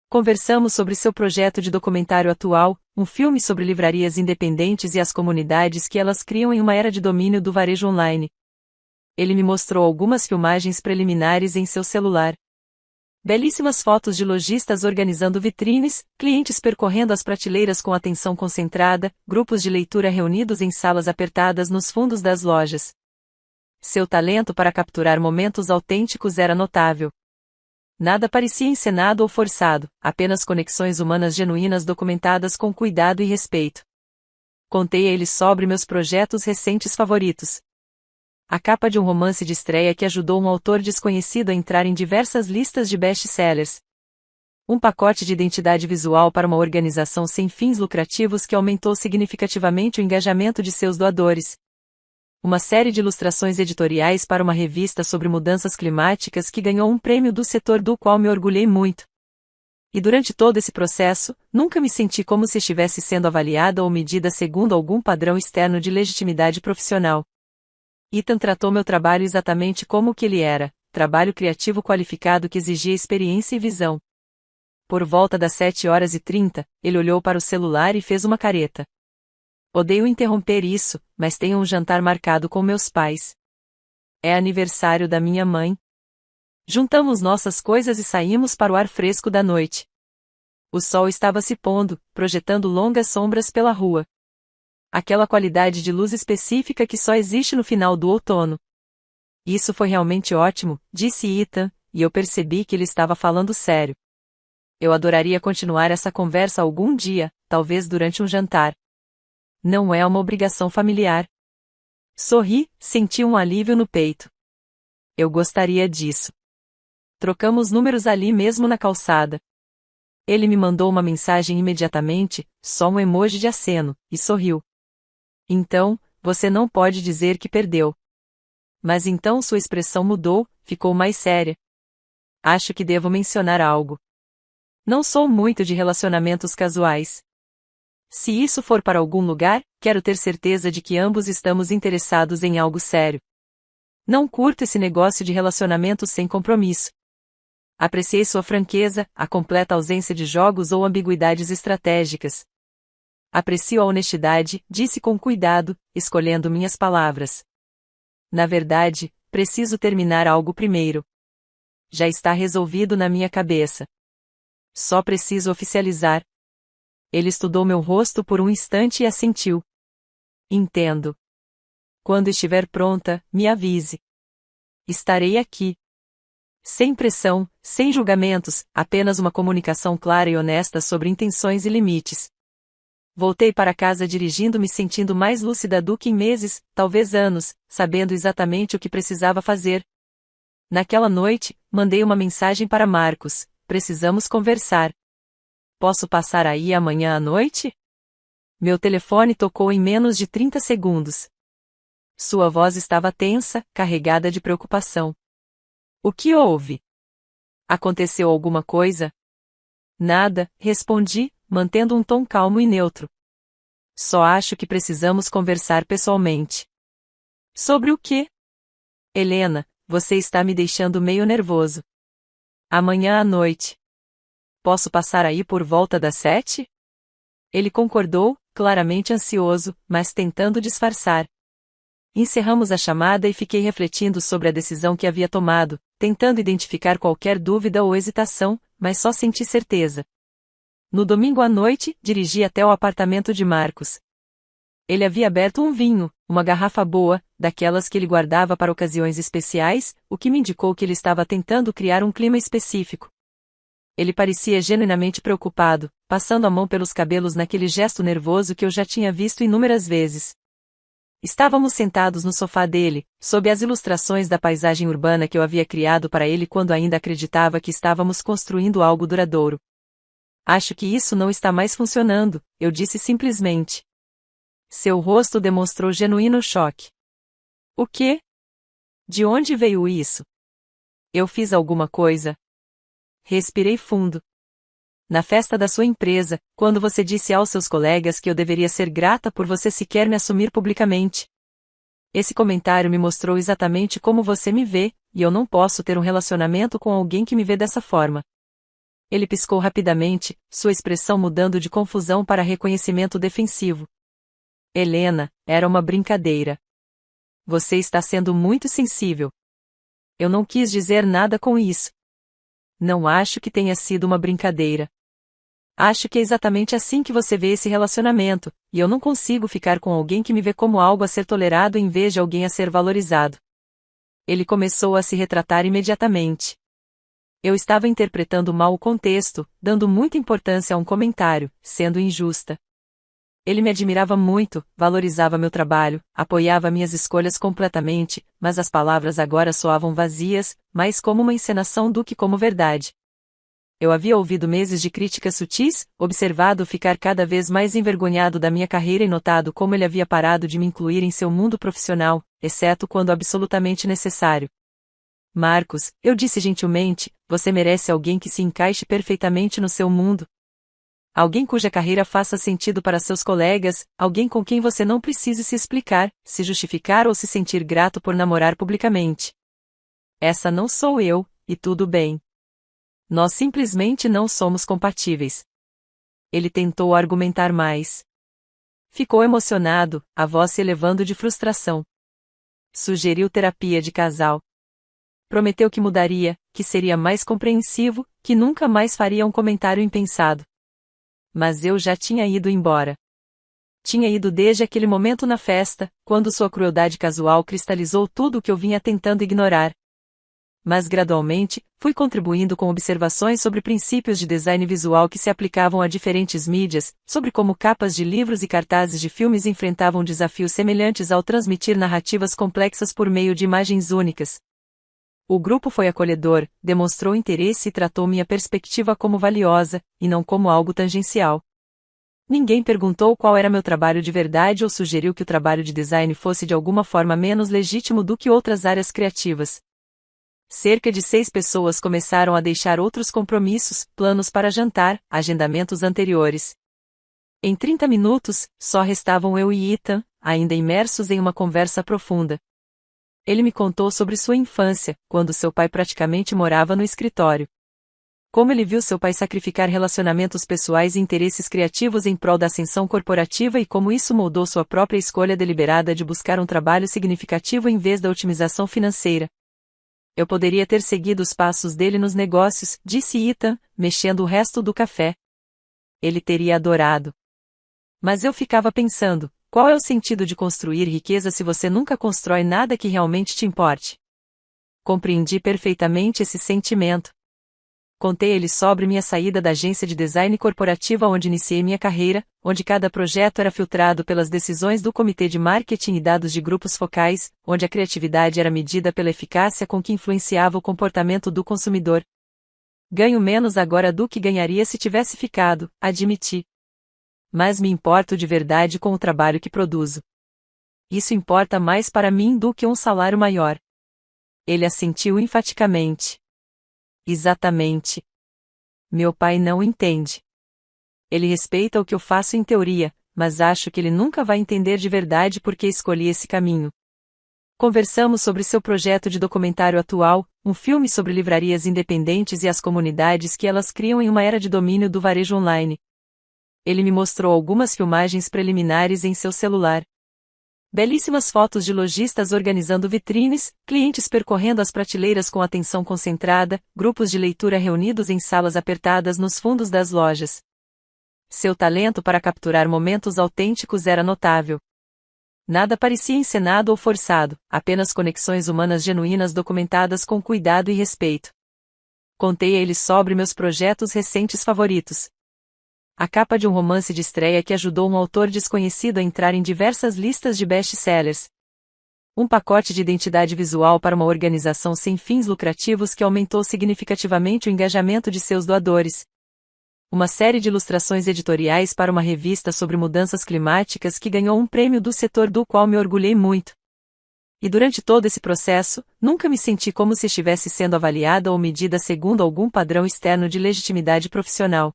Conversamos sobre seu projeto de documentário atual, um filme sobre livrarias independentes e as comunidades que elas criam em uma era de domínio do varejo online. Ele me mostrou algumas filmagens preliminares em seu celular. Belíssimas fotos de lojistas organizando vitrines, clientes percorrendo as prateleiras com atenção concentrada, grupos de leitura reunidos em salas apertadas nos fundos das lojas. Seu talento para capturar momentos autênticos era notável. Nada parecia encenado ou forçado, apenas conexões humanas genuínas documentadas com cuidado e respeito. Contei a ele sobre meus projetos recentes favoritos. A capa de um romance de estreia que ajudou um autor desconhecido a entrar em diversas listas de best-sellers. Um pacote de identidade visual para uma organização sem fins lucrativos que aumentou significativamente o engajamento de seus doadores. Uma série de ilustrações editoriais para uma revista sobre mudanças climáticas que ganhou um prêmio do setor do qual me orgulhei muito. E durante todo esse processo, nunca me senti como se estivesse sendo avaliada ou medida segundo algum padrão externo de legitimidade profissional. Ethan tratou meu trabalho exatamente como o que ele era, trabalho criativo qualificado que exigia experiência e visão. Por volta das 7h30, ele olhou para o celular e fez uma careta. Odeio interromper isso, mas tenho um jantar marcado com meus pais. É aniversário da minha mãe. Juntamos nossas coisas e saímos para o ar fresco da noite. O sol estava se pondo, projetando longas sombras pela rua. Aquela qualidade de luz específica que só existe no final do outono. Isso foi realmente ótimo, disse Ethan, e eu percebi que ele estava falando sério. Eu adoraria continuar essa conversa algum dia, talvez durante um jantar. Não é uma obrigação familiar. Sorri, senti um alívio no peito. Eu gostaria disso. Trocamos números ali mesmo na calçada. Ele me mandou uma mensagem imediatamente, só um emoji de aceno, e sorriu. Então, você não pode dizer que perdeu. Mas então sua expressão mudou, ficou mais séria. Acho que devo mencionar algo. Não sou muito de relacionamentos casuais. Se isso for para algum lugar, quero ter certeza de que ambos estamos interessados em algo sério. Não curto esse negócio de relacionamentos sem compromisso. Apreciei sua franqueza, a completa ausência de jogos ou ambiguidades estratégicas. Aprecio a honestidade, disse com cuidado, escolhendo minhas palavras. Na verdade, preciso terminar algo primeiro. Já está resolvido na minha cabeça. Só preciso oficializar. Ele estudou meu rosto por um instante e assentiu. Entendo. Quando estiver pronta, me avise. Estarei aqui. Sem pressão, sem julgamentos, apenas uma comunicação clara e honesta sobre intenções e limites. Voltei para casa dirigindo-me sentindo mais lúcida do que em meses, talvez anos, sabendo exatamente o que precisava fazer. Naquela noite, mandei uma mensagem para Marcos: precisamos conversar. Posso passar aí amanhã à noite? Meu telefone tocou em menos de 30 segundos. Sua voz estava tensa, carregada de preocupação. O que houve? Aconteceu alguma coisa? Nada, respondi, mantendo um tom calmo e neutro. Só acho que precisamos conversar pessoalmente. Sobre o quê? Helena, você está me deixando meio nervoso. Amanhã à noite. Posso passar aí por volta das 7? Ele concordou, claramente ansioso, mas tentando disfarçar. Encerramos a chamada e fiquei refletindo sobre a decisão que havia tomado, tentando identificar qualquer dúvida ou hesitação, mas só senti certeza. No domingo à noite, dirigi até o apartamento de Marcos. Ele havia aberto um vinho, uma garrafa boa, daquelas que ele guardava para ocasiões especiais, o que me indicou que ele estava tentando criar um clima específico. Ele parecia genuinamente preocupado, passando a mão pelos cabelos naquele gesto nervoso que eu já tinha visto inúmeras vezes. Estávamos sentados no sofá dele, sob as ilustrações da paisagem urbana que eu havia criado para ele quando ainda acreditava que estávamos construindo algo duradouro. Acho que isso não está mais funcionando, eu disse simplesmente. Seu rosto demonstrou genuíno choque. O quê? De onde veio isso? Eu fiz alguma coisa? Respirei fundo. Na festa da sua empresa, quando você disse aos seus colegas que eu deveria ser grata por você sequer me assumir publicamente. Esse comentário me mostrou exatamente como você me vê, e eu não posso ter um relacionamento com alguém que me vê dessa forma. Ele piscou rapidamente, sua expressão mudando de confusão para reconhecimento defensivo. Helena, era uma brincadeira. Você está sendo muito sensível. Eu não quis dizer nada com isso. Não acho que tenha sido uma brincadeira. Acho que é exatamente assim que você vê esse relacionamento, e eu não consigo ficar com alguém que me vê como algo a ser tolerado em vez de alguém a ser valorizado. Ele começou a se retratar imediatamente. Eu estava interpretando mal o contexto, dando muita importância a um comentário, sendo injusta. Ele me admirava muito, valorizava meu trabalho, apoiava minhas escolhas completamente, mas as palavras agora soavam vazias, mais como uma encenação do que como verdade. Eu havia ouvido meses de críticas sutis, observado ficar cada vez mais envergonhado da minha carreira e notado como ele havia parado de me incluir em seu mundo profissional, exceto quando absolutamente necessário. Marcos, eu disse gentilmente, você merece alguém que se encaixe perfeitamente no seu mundo. Alguém cuja carreira faça sentido para seus colegas, alguém com quem você não precise se explicar, se justificar ou se sentir grato por namorar publicamente. Essa não sou eu, e tudo bem. Nós simplesmente não somos compatíveis. Ele tentou argumentar mais. Ficou emocionado, a voz se elevando de frustração. Sugeriu terapia de casal. Prometeu que mudaria, que seria mais compreensivo, que nunca mais faria um comentário impensado. Mas eu já tinha ido embora. Tinha ido desde aquele momento na festa, quando sua crueldade casual cristalizou tudo o que eu vinha tentando ignorar. Mas gradualmente, fui contribuindo com observações sobre princípios de design visual que se aplicavam a diferentes mídias, sobre como capas de livros e cartazes de filmes enfrentavam desafios semelhantes ao transmitir narrativas complexas por meio de imagens únicas. O grupo foi acolhedor, demonstrou interesse e tratou minha perspectiva como valiosa, e não como algo tangencial. Ninguém perguntou qual era meu trabalho de verdade ou sugeriu que o trabalho de design fosse de alguma forma menos legítimo do que outras áreas criativas. Cerca de 6 pessoas começaram a deixar outros compromissos, planos para jantar, agendamentos anteriores. Em 30 minutos, só restavam eu e Ethan, ainda imersos em uma conversa profunda. Ele me contou sobre sua infância, quando seu pai praticamente morava no escritório. Como ele viu seu pai sacrificar relacionamentos pessoais e interesses criativos em prol da ascensão corporativa e como isso moldou sua própria escolha deliberada de buscar um trabalho significativo em vez da otimização financeira. Eu poderia ter seguido os passos dele nos negócios, disse Ethan, mexendo o resto do café. Ele teria adorado. Mas eu ficava pensando, qual é o sentido de construir riqueza se você nunca constrói nada que realmente te importe? Compreendi perfeitamente esse sentimento. Contei-lhe sobre minha saída da agência de design corporativa onde iniciei minha carreira, onde cada projeto era filtrado pelas decisões do comitê de marketing e dados de grupos focais, onde a criatividade era medida pela eficácia com que influenciava o comportamento do consumidor. Ganho menos agora do que ganharia se tivesse ficado, admiti. Mas me importo de verdade com o trabalho que produzo. Isso importa mais para mim do que um salário maior. Ele assentiu enfaticamente. Exatamente. Meu pai não entende. Ele respeita o que eu faço em teoria, mas acho que ele nunca vai entender de verdade por que escolhi esse caminho. Conversamos sobre seu projeto de documentário atual, um filme sobre livrarias independentes e as comunidades que elas criam em uma era de domínio do varejo online. Ele me mostrou algumas filmagens preliminares em seu celular. Belíssimas fotos de lojistas organizando vitrines, clientes percorrendo as prateleiras com atenção concentrada, grupos de leitura reunidos em salas apertadas nos fundos das lojas. Seu talento para capturar momentos autênticos era notável. Nada parecia encenado ou forçado, apenas conexões humanas genuínas documentadas com cuidado e respeito. Contei a ele sobre meus projetos recentes favoritos. A capa de um romance de estreia que ajudou um autor desconhecido a entrar em diversas listas de best-sellers. Um pacote de identidade visual para uma organização sem fins lucrativos que aumentou significativamente o engajamento de seus doadores. Uma série de ilustrações editoriais para uma revista sobre mudanças climáticas que ganhou um prêmio do setor do qual me orgulhei muito. E durante todo esse processo, nunca me senti como se estivesse sendo avaliada ou medida segundo algum padrão externo de legitimidade profissional.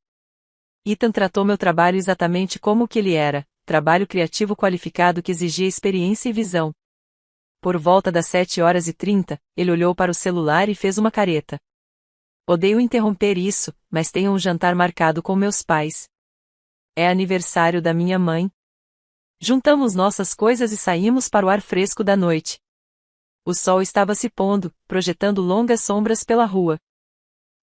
Ethan tratou meu trabalho exatamente como o que ele era, trabalho criativo qualificado que exigia experiência e visão. Por volta das 7h30, ele olhou para o celular e fez uma careta. Odeio interromper isso, mas tenho um jantar marcado com meus pais. É aniversário da minha mãe. Juntamos nossas coisas e saímos para o ar fresco da noite. O sol estava se pondo, projetando longas sombras pela rua.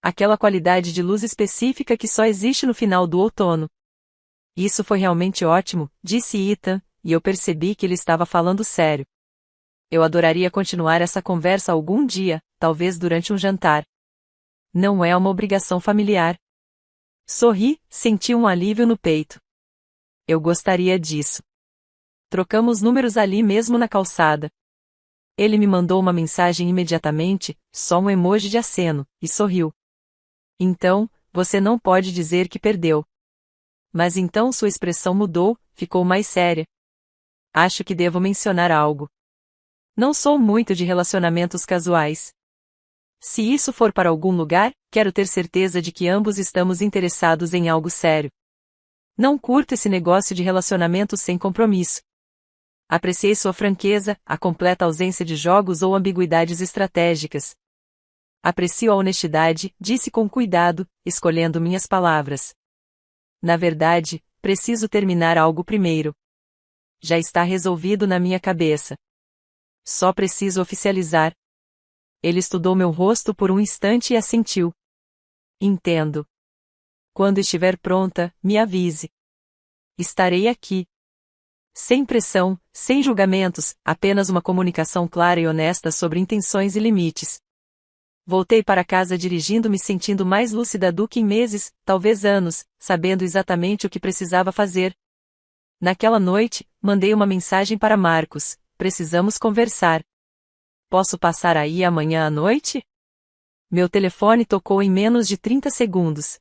Aquela qualidade de luz específica que só existe no final do outono. Isso foi realmente ótimo, disse Ethan, e eu percebi que ele estava falando sério. Eu adoraria continuar essa conversa algum dia, talvez durante um jantar. Não é uma obrigação familiar. Sorri, senti um alívio no peito. Eu gostaria disso. Trocamos números ali mesmo na calçada. Ele me mandou uma mensagem imediatamente, só um emoji de aceno, e sorriu. Então, você não pode dizer que perdeu. Mas então sua expressão mudou, ficou mais séria. Acho que devo mencionar algo. Não sou muito de relacionamentos casuais. Se isso for para algum lugar, quero ter certeza de que ambos estamos interessados em algo sério. Não curto esse negócio de relacionamentos sem compromisso. Apreciei sua franqueza, a completa ausência de jogos ou ambiguidades estratégicas. Aprecio a honestidade, disse com cuidado, escolhendo minhas palavras. Na verdade, preciso terminar algo primeiro. Já está resolvido na minha cabeça. Só preciso oficializar. Ele estudou meu rosto por um instante e assentiu. Entendo. Quando estiver pronta, me avise. Estarei aqui. Sem pressão, sem julgamentos, apenas uma comunicação clara e honesta sobre intenções e limites. Voltei para casa dirigindo-me sentindo mais lúcida do que em meses, talvez anos, sabendo exatamente o que precisava fazer. Naquela noite, mandei uma mensagem para Marcos: precisamos conversar. Posso passar aí amanhã à noite? Meu telefone tocou em menos de 30 segundos.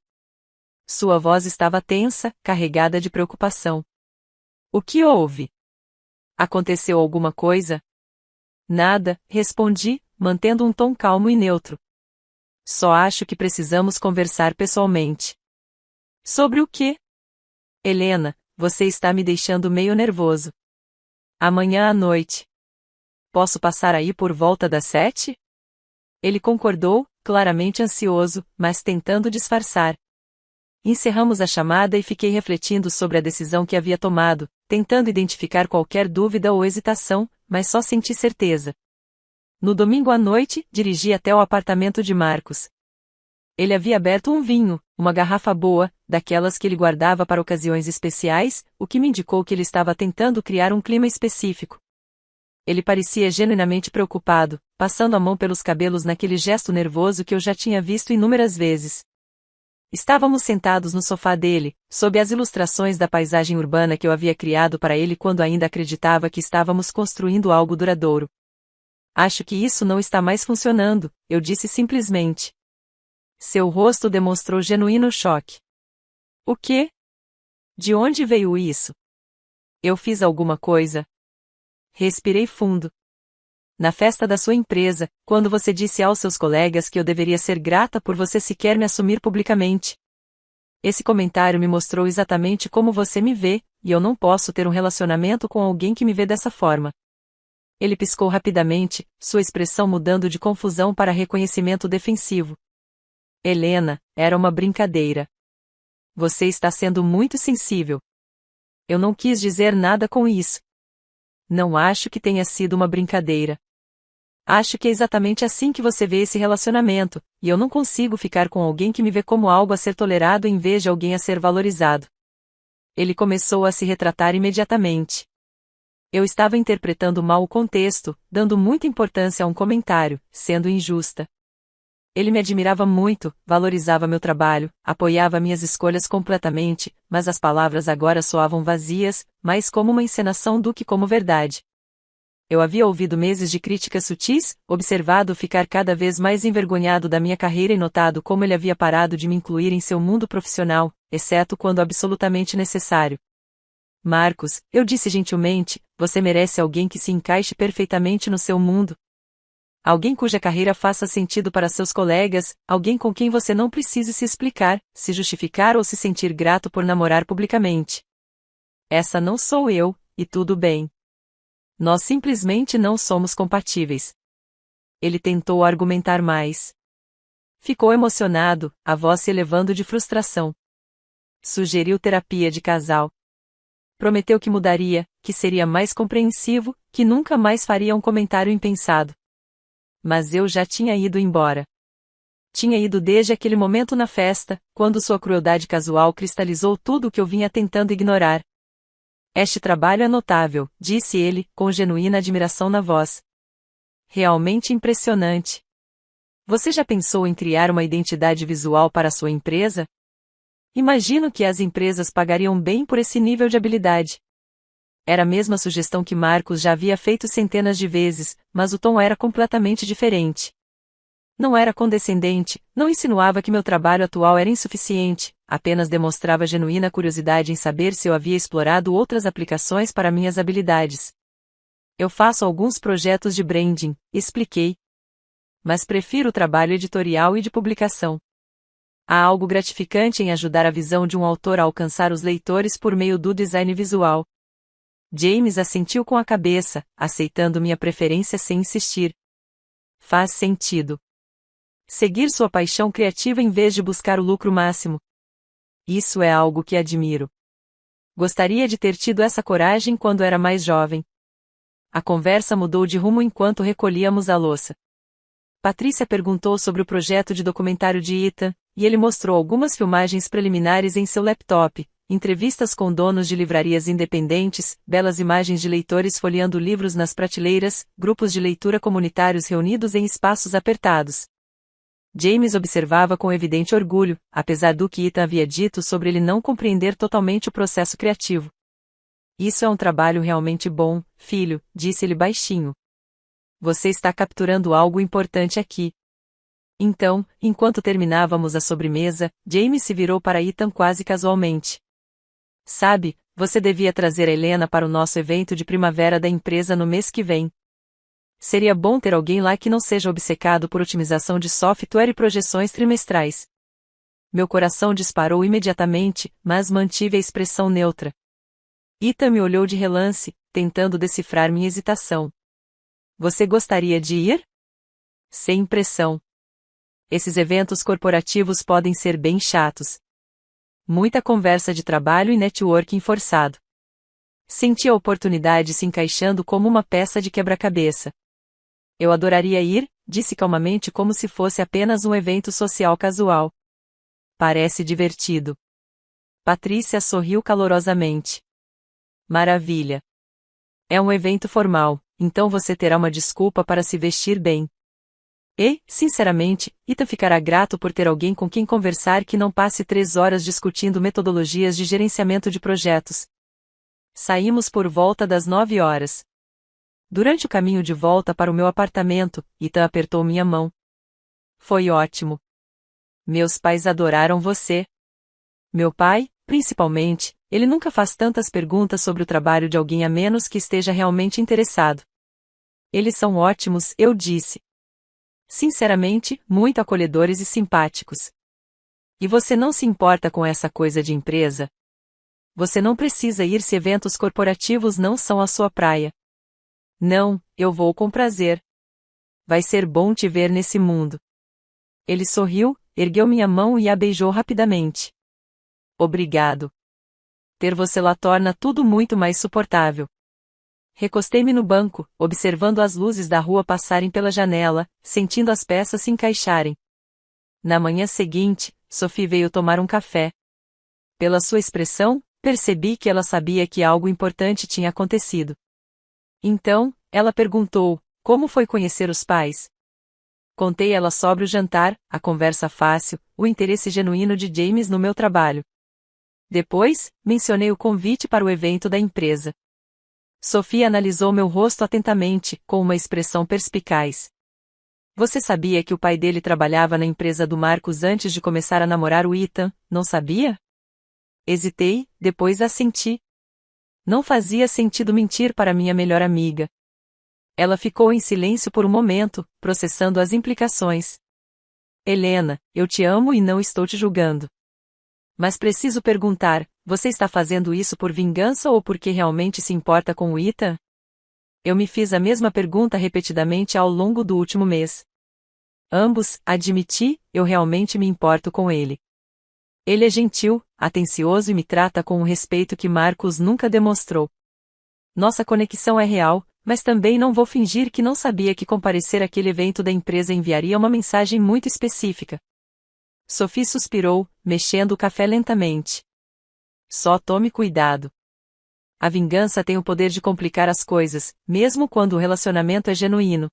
Sua voz estava tensa, carregada de preocupação. O que houve? Aconteceu alguma coisa? Nada, respondi, mantendo um tom calmo e neutro. Só acho que precisamos conversar pessoalmente. Sobre o quê? Helena, você está me deixando meio nervoso. Amanhã à noite. Posso passar aí por volta das 7? Ele concordou, claramente ansioso, mas tentando disfarçar. Encerramos a chamada e fiquei refletindo sobre a decisão que havia tomado, tentando identificar qualquer dúvida ou hesitação, mas só senti certeza. No domingo à noite, dirigi até o apartamento de Marcos. Ele havia aberto um vinho, uma garrafa boa, daquelas que ele guardava para ocasiões especiais, o que me indicou que ele estava tentando criar um clima específico. Ele parecia genuinamente preocupado, passando a mão pelos cabelos naquele gesto nervoso que eu já tinha visto inúmeras vezes. Estávamos sentados no sofá dele, sob as ilustrações da paisagem urbana que eu havia criado para ele quando ainda acreditava que estávamos construindo algo duradouro. Acho que isso não está mais funcionando, eu disse simplesmente. Seu rosto demonstrou genuíno choque. O quê? De onde veio isso? Eu fiz alguma coisa? Respirei fundo. Na festa da sua empresa, quando você disse aos seus colegas que eu deveria ser grata por você sequer me assumir publicamente. Esse comentário me mostrou exatamente como você me vê, e eu não posso ter um relacionamento com alguém que me vê dessa forma. Ele piscou rapidamente, sua expressão mudando de confusão para reconhecimento defensivo. Helena, era uma brincadeira. Você está sendo muito sensível. Eu não quis dizer nada com isso. Não acho que tenha sido uma brincadeira. Acho que é exatamente assim que você vê esse relacionamento, e eu não consigo ficar com alguém que me vê como algo a ser tolerado em vez de alguém a ser valorizado. Ele começou a se retratar imediatamente. Eu estava interpretando mal o contexto, dando muita importância a um comentário, sendo injusta. Ele me admirava muito, valorizava meu trabalho, apoiava minhas escolhas completamente, mas as palavras agora soavam vazias, mais como uma encenação do que como verdade. Eu havia ouvido meses de críticas sutis, observado ficar cada vez mais envergonhado da minha carreira e notado como ele havia parado de me incluir em seu mundo profissional, exceto quando absolutamente necessário. Marcos, eu disse gentilmente, você merece alguém que se encaixe perfeitamente no seu mundo. Alguém cuja carreira faça sentido para seus colegas, alguém com quem você não precise se explicar, se justificar ou se sentir grato por namorar publicamente. Essa não sou eu, e tudo bem. Nós simplesmente não somos compatíveis. Ele tentou argumentar mais. Ficou emocionado, a voz se elevando de frustração. Sugeriu terapia de casal. Prometeu que mudaria, que seria mais compreensivo, que nunca mais faria um comentário impensado. Mas eu já tinha ido embora. Tinha ido desde aquele momento na festa, quando sua crueldade casual cristalizou tudo o que eu vinha tentando ignorar. Este trabalho é notável, disse ele, com genuína admiração na voz. Realmente impressionante. Você já pensou em criar uma identidade visual para a sua empresa? Imagino que as empresas pagariam bem por esse nível de habilidade. Era a mesma sugestão que Marcos já havia feito centenas de vezes, mas o tom era completamente diferente. Não era condescendente, não insinuava que meu trabalho atual era insuficiente, apenas demonstrava genuína curiosidade em saber se eu havia explorado outras aplicações para minhas habilidades. Eu faço alguns projetos de branding, expliquei. Mas prefiro o trabalho editorial e de publicação. Há algo gratificante em ajudar a visão de um autor a alcançar os leitores por meio do design visual. James assentiu com a cabeça, aceitando minha preferência sem insistir. Faz sentido. Seguir sua paixão criativa em vez de buscar o lucro máximo. Isso é algo que admiro. Gostaria de ter tido essa coragem quando era mais jovem. A conversa mudou de rumo enquanto recolhíamos a louça. Patrícia perguntou sobre o projeto de documentário de Ethan, e ele mostrou algumas filmagens preliminares em seu laptop, entrevistas com donos de livrarias independentes, belas imagens de leitores folheando livros nas prateleiras, grupos de leitura comunitários reunidos em espaços apertados. James observava com evidente orgulho, apesar do que Ethan havia dito sobre ele não compreender totalmente o processo criativo. Isso é um trabalho realmente bom, filho, disse-ele baixinho. Você está capturando algo importante aqui. Então, enquanto terminávamos a sobremesa, James se virou para Ethan quase casualmente. Sabe, você devia trazer a Helena para o nosso evento de primavera da empresa no mês que vem. Seria bom ter alguém lá que não seja obcecado por otimização de software e projeções trimestrais. Meu coração disparou imediatamente, mas mantive a expressão neutra. Ethan me olhou de relance, tentando decifrar minha hesitação. Você gostaria de ir? Sem pressão. Esses eventos corporativos podem ser bem chatos. Muita conversa de trabalho e networking forçado. Senti a oportunidade se encaixando como uma peça de quebra-cabeça. Eu adoraria ir, disse calmamente como se fosse apenas um evento social casual. Parece divertido. Patrícia sorriu calorosamente. Maravilha. É um evento formal, então você terá uma desculpa para se vestir bem. E, sinceramente, Ethan ficará grato por ter alguém com quem conversar que não passe 3 horas discutindo metodologias de gerenciamento de projetos. Saímos por volta das 9 horas. Durante o caminho de volta para o meu apartamento, Ethan apertou minha mão. Foi ótimo. Meus pais adoraram você. Meu pai, principalmente, ele nunca faz tantas perguntas sobre o trabalho de alguém a menos que esteja realmente interessado. Eles são ótimos, eu disse. Sinceramente, muito acolhedores e simpáticos. E você não se importa com essa coisa de empresa? Você não precisa ir se eventos corporativos não são a sua praia. Não, eu vou com prazer. Vai ser bom te ver nesse mundo. Ele sorriu, ergueu minha mão e a beijou rapidamente. Obrigado. Ter você lá torna tudo muito mais suportável. Recostei-me no banco, observando as luzes da rua passarem pela janela, sentindo as peças se encaixarem. Na manhã seguinte, Sophie veio tomar um café. Pela sua expressão, percebi que ela sabia que algo importante tinha acontecido. Então, ela perguntou, como foi conhecer os pais? Contei ela sobre o jantar, a conversa fácil, o interesse genuíno de James no meu trabalho. Depois, mencionei o convite para o evento da empresa. Sophie analisou meu rosto atentamente, com uma expressão perspicaz. Você sabia que o pai dele trabalhava na empresa do Marcos antes de começar a namorar o Ethan, não sabia? Hesitei, depois assenti. Não fazia sentido mentir para minha melhor amiga. Ela ficou em silêncio por um momento, processando as implicações. Helena, eu te amo e não estou te julgando. Mas preciso perguntar, você está fazendo isso por vingança ou porque realmente se importa com o Ethan? Eu me fiz a mesma pergunta repetidamente ao longo do último mês. Ambos, admiti, eu realmente me importo com ele. Ele é gentil, atencioso e me trata com um respeito que Marcos nunca demonstrou. Nossa conexão é real, mas também não vou fingir que não sabia que comparecer àquele evento da empresa enviaria uma mensagem muito específica. Sophie suspirou, mexendo o café lentamente. Só tome cuidado. A vingança tem o poder de complicar as coisas, mesmo quando o relacionamento é genuíno.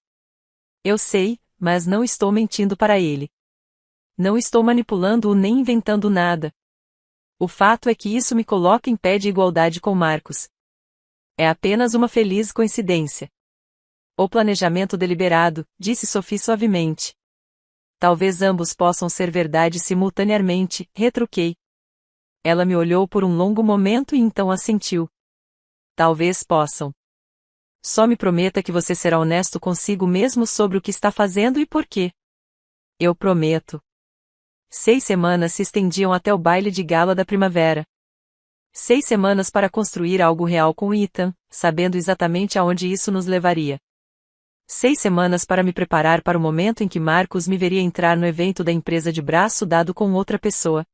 Eu sei, mas não estou mentindo para ele. Não estou manipulando-o nem inventando nada. O fato é que isso me coloca em pé de igualdade com Marcos. É apenas uma feliz coincidência. O planejamento deliberado, disse Sophie suavemente. Talvez ambos possam ser verdade simultaneamente, retruquei. Ela me olhou por um longo momento e então assentiu. Talvez possam. Só me prometa que você será honesto consigo mesmo sobre o que está fazendo e por quê. Eu prometo. 6 semanas se estendiam até o baile de gala da primavera. 6 semanas para construir algo real com Ethan, sabendo exatamente aonde isso nos levaria. 6 semanas para me preparar para o momento em que Marcos me veria entrar no evento da empresa de braço dado com outra pessoa.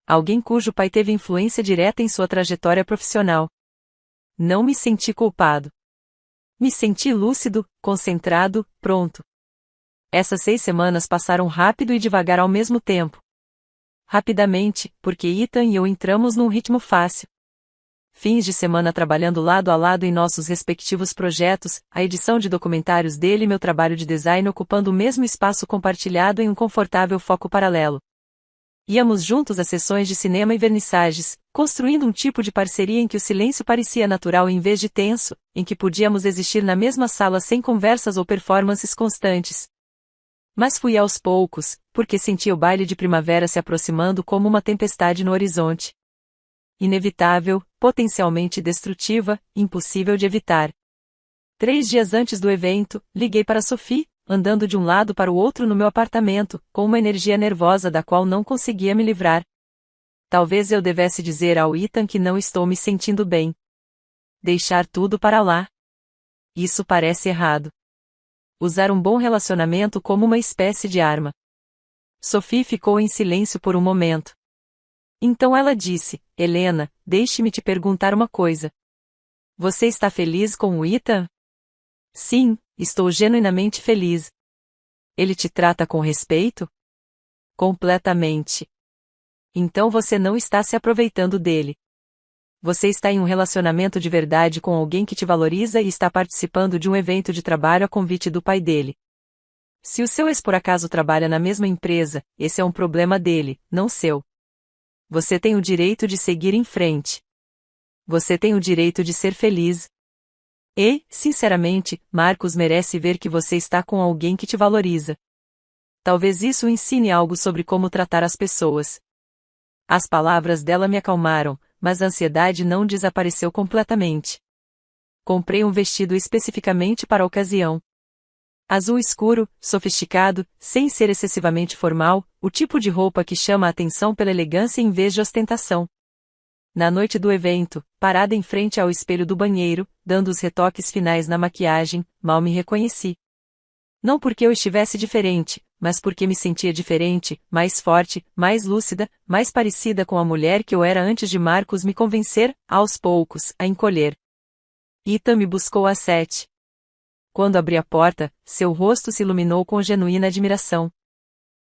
Alguém cujo pai teve influência direta em sua trajetória profissional. Não me senti culpado. Me senti lúcido, concentrado, pronto. Essas 6 semanas passaram rápido e devagar ao mesmo tempo. Rapidamente, porque Ethan e eu entramos num ritmo fácil. fins de semana trabalhando lado a lado em nossos respectivos projetos, a edição de documentários dele e meu trabalho de design ocupando o mesmo espaço compartilhado em um confortável foco paralelo. Íamos juntos a sessões de cinema e vernissagens, construindo um tipo de parceria em que o silêncio parecia natural em vez de tenso, em que podíamos existir na mesma sala sem conversas ou performances constantes. Mas fui aos poucos, porque senti o baile de primavera se aproximando como uma tempestade no horizonte. Inevitável, potencialmente destrutiva, impossível de evitar. 3 dias antes do evento, liguei para Sophie, andando de um lado para o outro no meu apartamento, com uma energia nervosa da qual não conseguia me livrar. Talvez eu devesse dizer ao Ethan que não estou me sentindo bem. Deixar tudo para lá. Isso parece errado. Usar um bom relacionamento como uma espécie de arma. Sophie ficou em silêncio por um momento. Então ela disse, Helena, deixe-me te perguntar uma coisa. Você está feliz com o Ethan? Sim, estou genuinamente feliz. Ele te trata com respeito? Completamente. Então você não está se aproveitando dele. Você está em um relacionamento de verdade com alguém que te valoriza e está participando de um evento de trabalho a convite do pai dele. Se o seu ex por acaso trabalha na mesma empresa, esse é um problema dele, não seu. Você tem o direito de seguir em frente. Você tem o direito de ser feliz. E, sinceramente, Marcos merece ver que você está com alguém que te valoriza. Talvez isso o ensine algo sobre como tratar as pessoas. As palavras dela me acalmaram, mas a ansiedade não desapareceu completamente. Comprei um vestido especificamente para a ocasião. Azul escuro, sofisticado, sem ser excessivamente formal, o tipo de roupa que chama a atenção pela elegância em vez de ostentação. Na noite do evento, parada em frente ao espelho do banheiro, dando os retoques finais na maquiagem, mal me reconheci. Não porque eu estivesse diferente, mas porque me sentia diferente, mais forte, mais lúcida, mais parecida com a mulher que eu era antes de Marcos me convencer, aos poucos, a encolher. Ethan me buscou às 7. Quando abri a porta, seu rosto se iluminou com genuína admiração.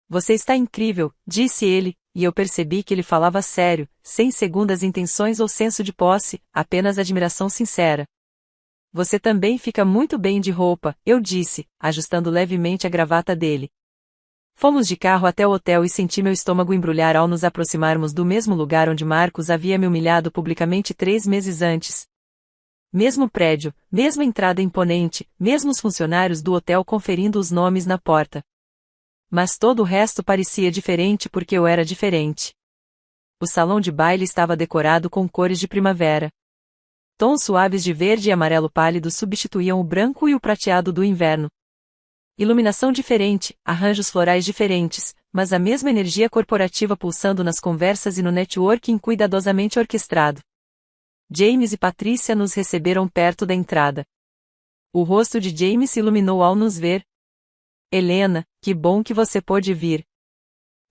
Você está incrível, disse ele, e eu percebi que ele falava sério, sem segundas intenções ou senso de posse, apenas admiração sincera. Você também fica muito bem de roupa, eu disse, ajustando levemente a gravata dele. Fomos de carro até o hotel e senti meu estômago embrulhar ao nos aproximarmos do mesmo lugar onde Marcos havia me humilhado publicamente 3 meses antes. Mesmo prédio, mesma entrada imponente, mesmos funcionários do hotel conferindo os nomes na porta. Mas todo o resto parecia diferente porque eu era diferente. O salão de baile estava decorado com cores de primavera. Tons suaves de verde e amarelo pálido substituíam o branco e o prateado do inverno. Iluminação diferente, arranjos florais diferentes, mas a mesma energia corporativa pulsando nas conversas e no networking cuidadosamente orquestrado. James e Patrícia nos receberam perto da entrada. O rosto de James se iluminou ao nos ver. Helena, que bom que você pôde vir.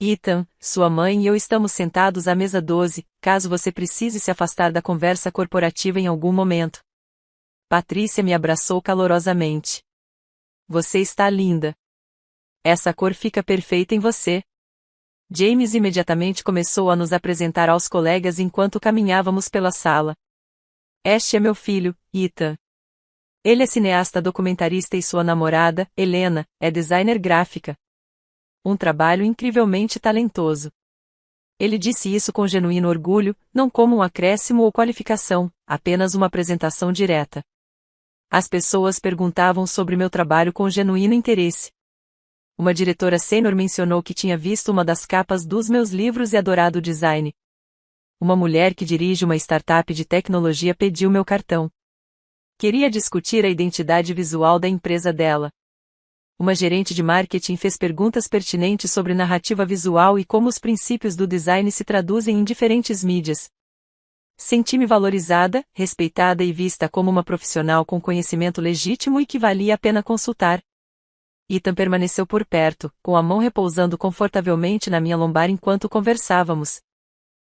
Ethan, sua mãe e eu estamos sentados à mesa 12, caso você precise se afastar da conversa corporativa em algum momento. Patrícia me abraçou calorosamente. Você está linda. Essa cor fica perfeita em você. James imediatamente começou a nos apresentar aos colegas enquanto caminhávamos pela sala. Este é meu filho, Ethan. Ele é cineasta documentarista e sua namorada, Helena, é designer gráfica. Um trabalho incrivelmente talentoso. Ele disse isso com genuíno orgulho, não como um acréscimo ou qualificação, apenas uma apresentação direta. As pessoas perguntavam sobre meu trabalho com genuíno interesse. Uma diretora sênior mencionou que tinha visto uma das capas dos meus livros e adorado o design. Uma mulher que dirige uma startup de tecnologia pediu meu cartão. Queria discutir a identidade visual da empresa dela. Uma gerente de marketing fez perguntas pertinentes sobre narrativa visual e como os princípios do design se traduzem em diferentes mídias. Senti-me valorizada, respeitada e vista como uma profissional com conhecimento legítimo e que valia a pena consultar. Ethan permaneceu por perto, com a mão repousando confortavelmente na minha lombar enquanto conversávamos.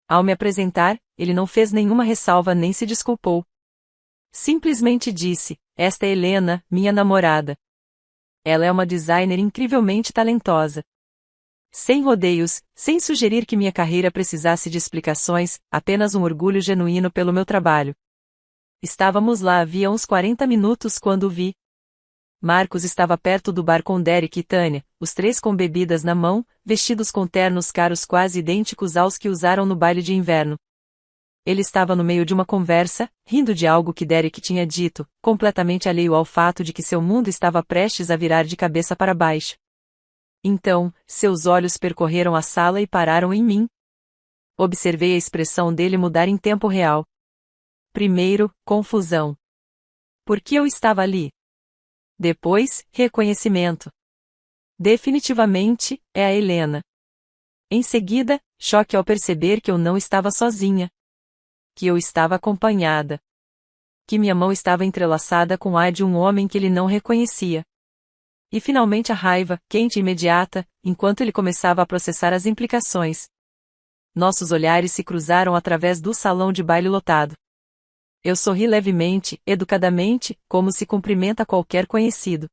Ao me apresentar, ele não fez nenhuma ressalva nem se desculpou. Simplesmente disse, esta é Helena, minha namorada. Ela é uma designer incrivelmente talentosa. Sem rodeios, sem sugerir que minha carreira precisasse de explicações, apenas um orgulho genuíno pelo meu trabalho. Estávamos lá havia uns 40 minutos quando o vi. Marcos estava perto do bar com Derek e Tânia, os três com bebidas na mão, vestidos com ternos caros quase idênticos aos que usaram no baile de inverno. Ele estava no meio de uma conversa, rindo de algo que Derek tinha dito, completamente alheio ao fato de que seu mundo estava prestes a virar de cabeça para baixo. Então, seus olhos percorreram a sala e pararam em mim. Observei a expressão dele mudar em tempo real. Primeiro, confusão. Por que eu estava ali? Depois, reconhecimento. Definitivamente, é a Helena. Em seguida, choque ao perceber que eu não estava sozinha. Que eu estava acompanhada. Que minha mão estava entrelaçada com a de um homem que ele não reconhecia. E finalmente a raiva, quente e imediata, enquanto ele começava a processar as implicações. Nossos olhares se cruzaram através do salão de baile lotado. Eu sorri levemente, educadamente, como se cumprimenta qualquer conhecido.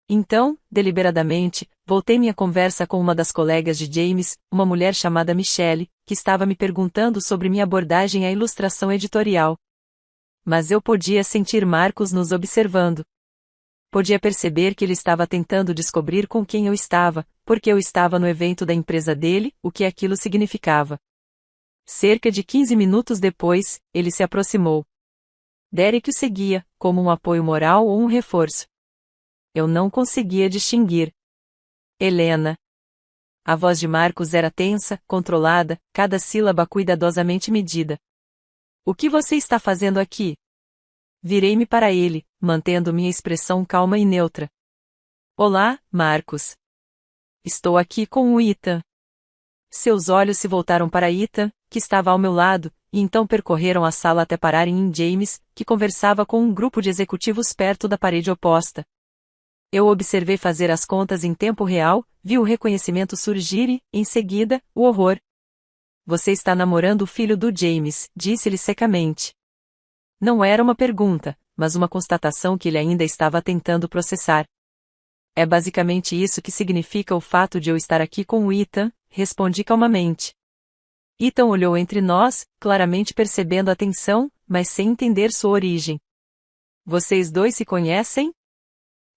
Então, deliberadamente, voltei minha conversa com uma das colegas de James, uma mulher chamada Michelle, que estava me perguntando sobre minha abordagem à ilustração editorial. Mas eu podia sentir Marcos nos observando. Podia perceber que ele estava tentando descobrir com quem eu estava, porque eu estava no evento da empresa dele, o que aquilo significava. Cerca de 15 minutos depois, ele se aproximou. Derek o seguia, como um apoio moral ou um reforço. Eu não conseguia distinguir. Helena. A voz de Marcos era tensa, controlada, cada sílaba cuidadosamente medida. O que você está fazendo aqui? Virei-me para ele, mantendo minha expressão calma e neutra. Olá, Marcos. Estou aqui com o Ethan. Seus olhos se voltaram para Ethan, que estava ao meu lado, e então percorreram a sala até pararem em James, que conversava com um grupo de executivos perto da parede oposta. Eu observei fazer as contas em tempo real, vi o reconhecimento surgir e, em seguida, o horror. Você está namorando o filho do James, disse-lhe secamente. Não era uma pergunta, mas uma constatação que ele ainda estava tentando processar. É basicamente isso que significa o fato de eu estar aqui com o Ethan, respondi calmamente. Ethan olhou entre nós, claramente percebendo a tensão, mas sem entender sua origem. Vocês dois se conhecem?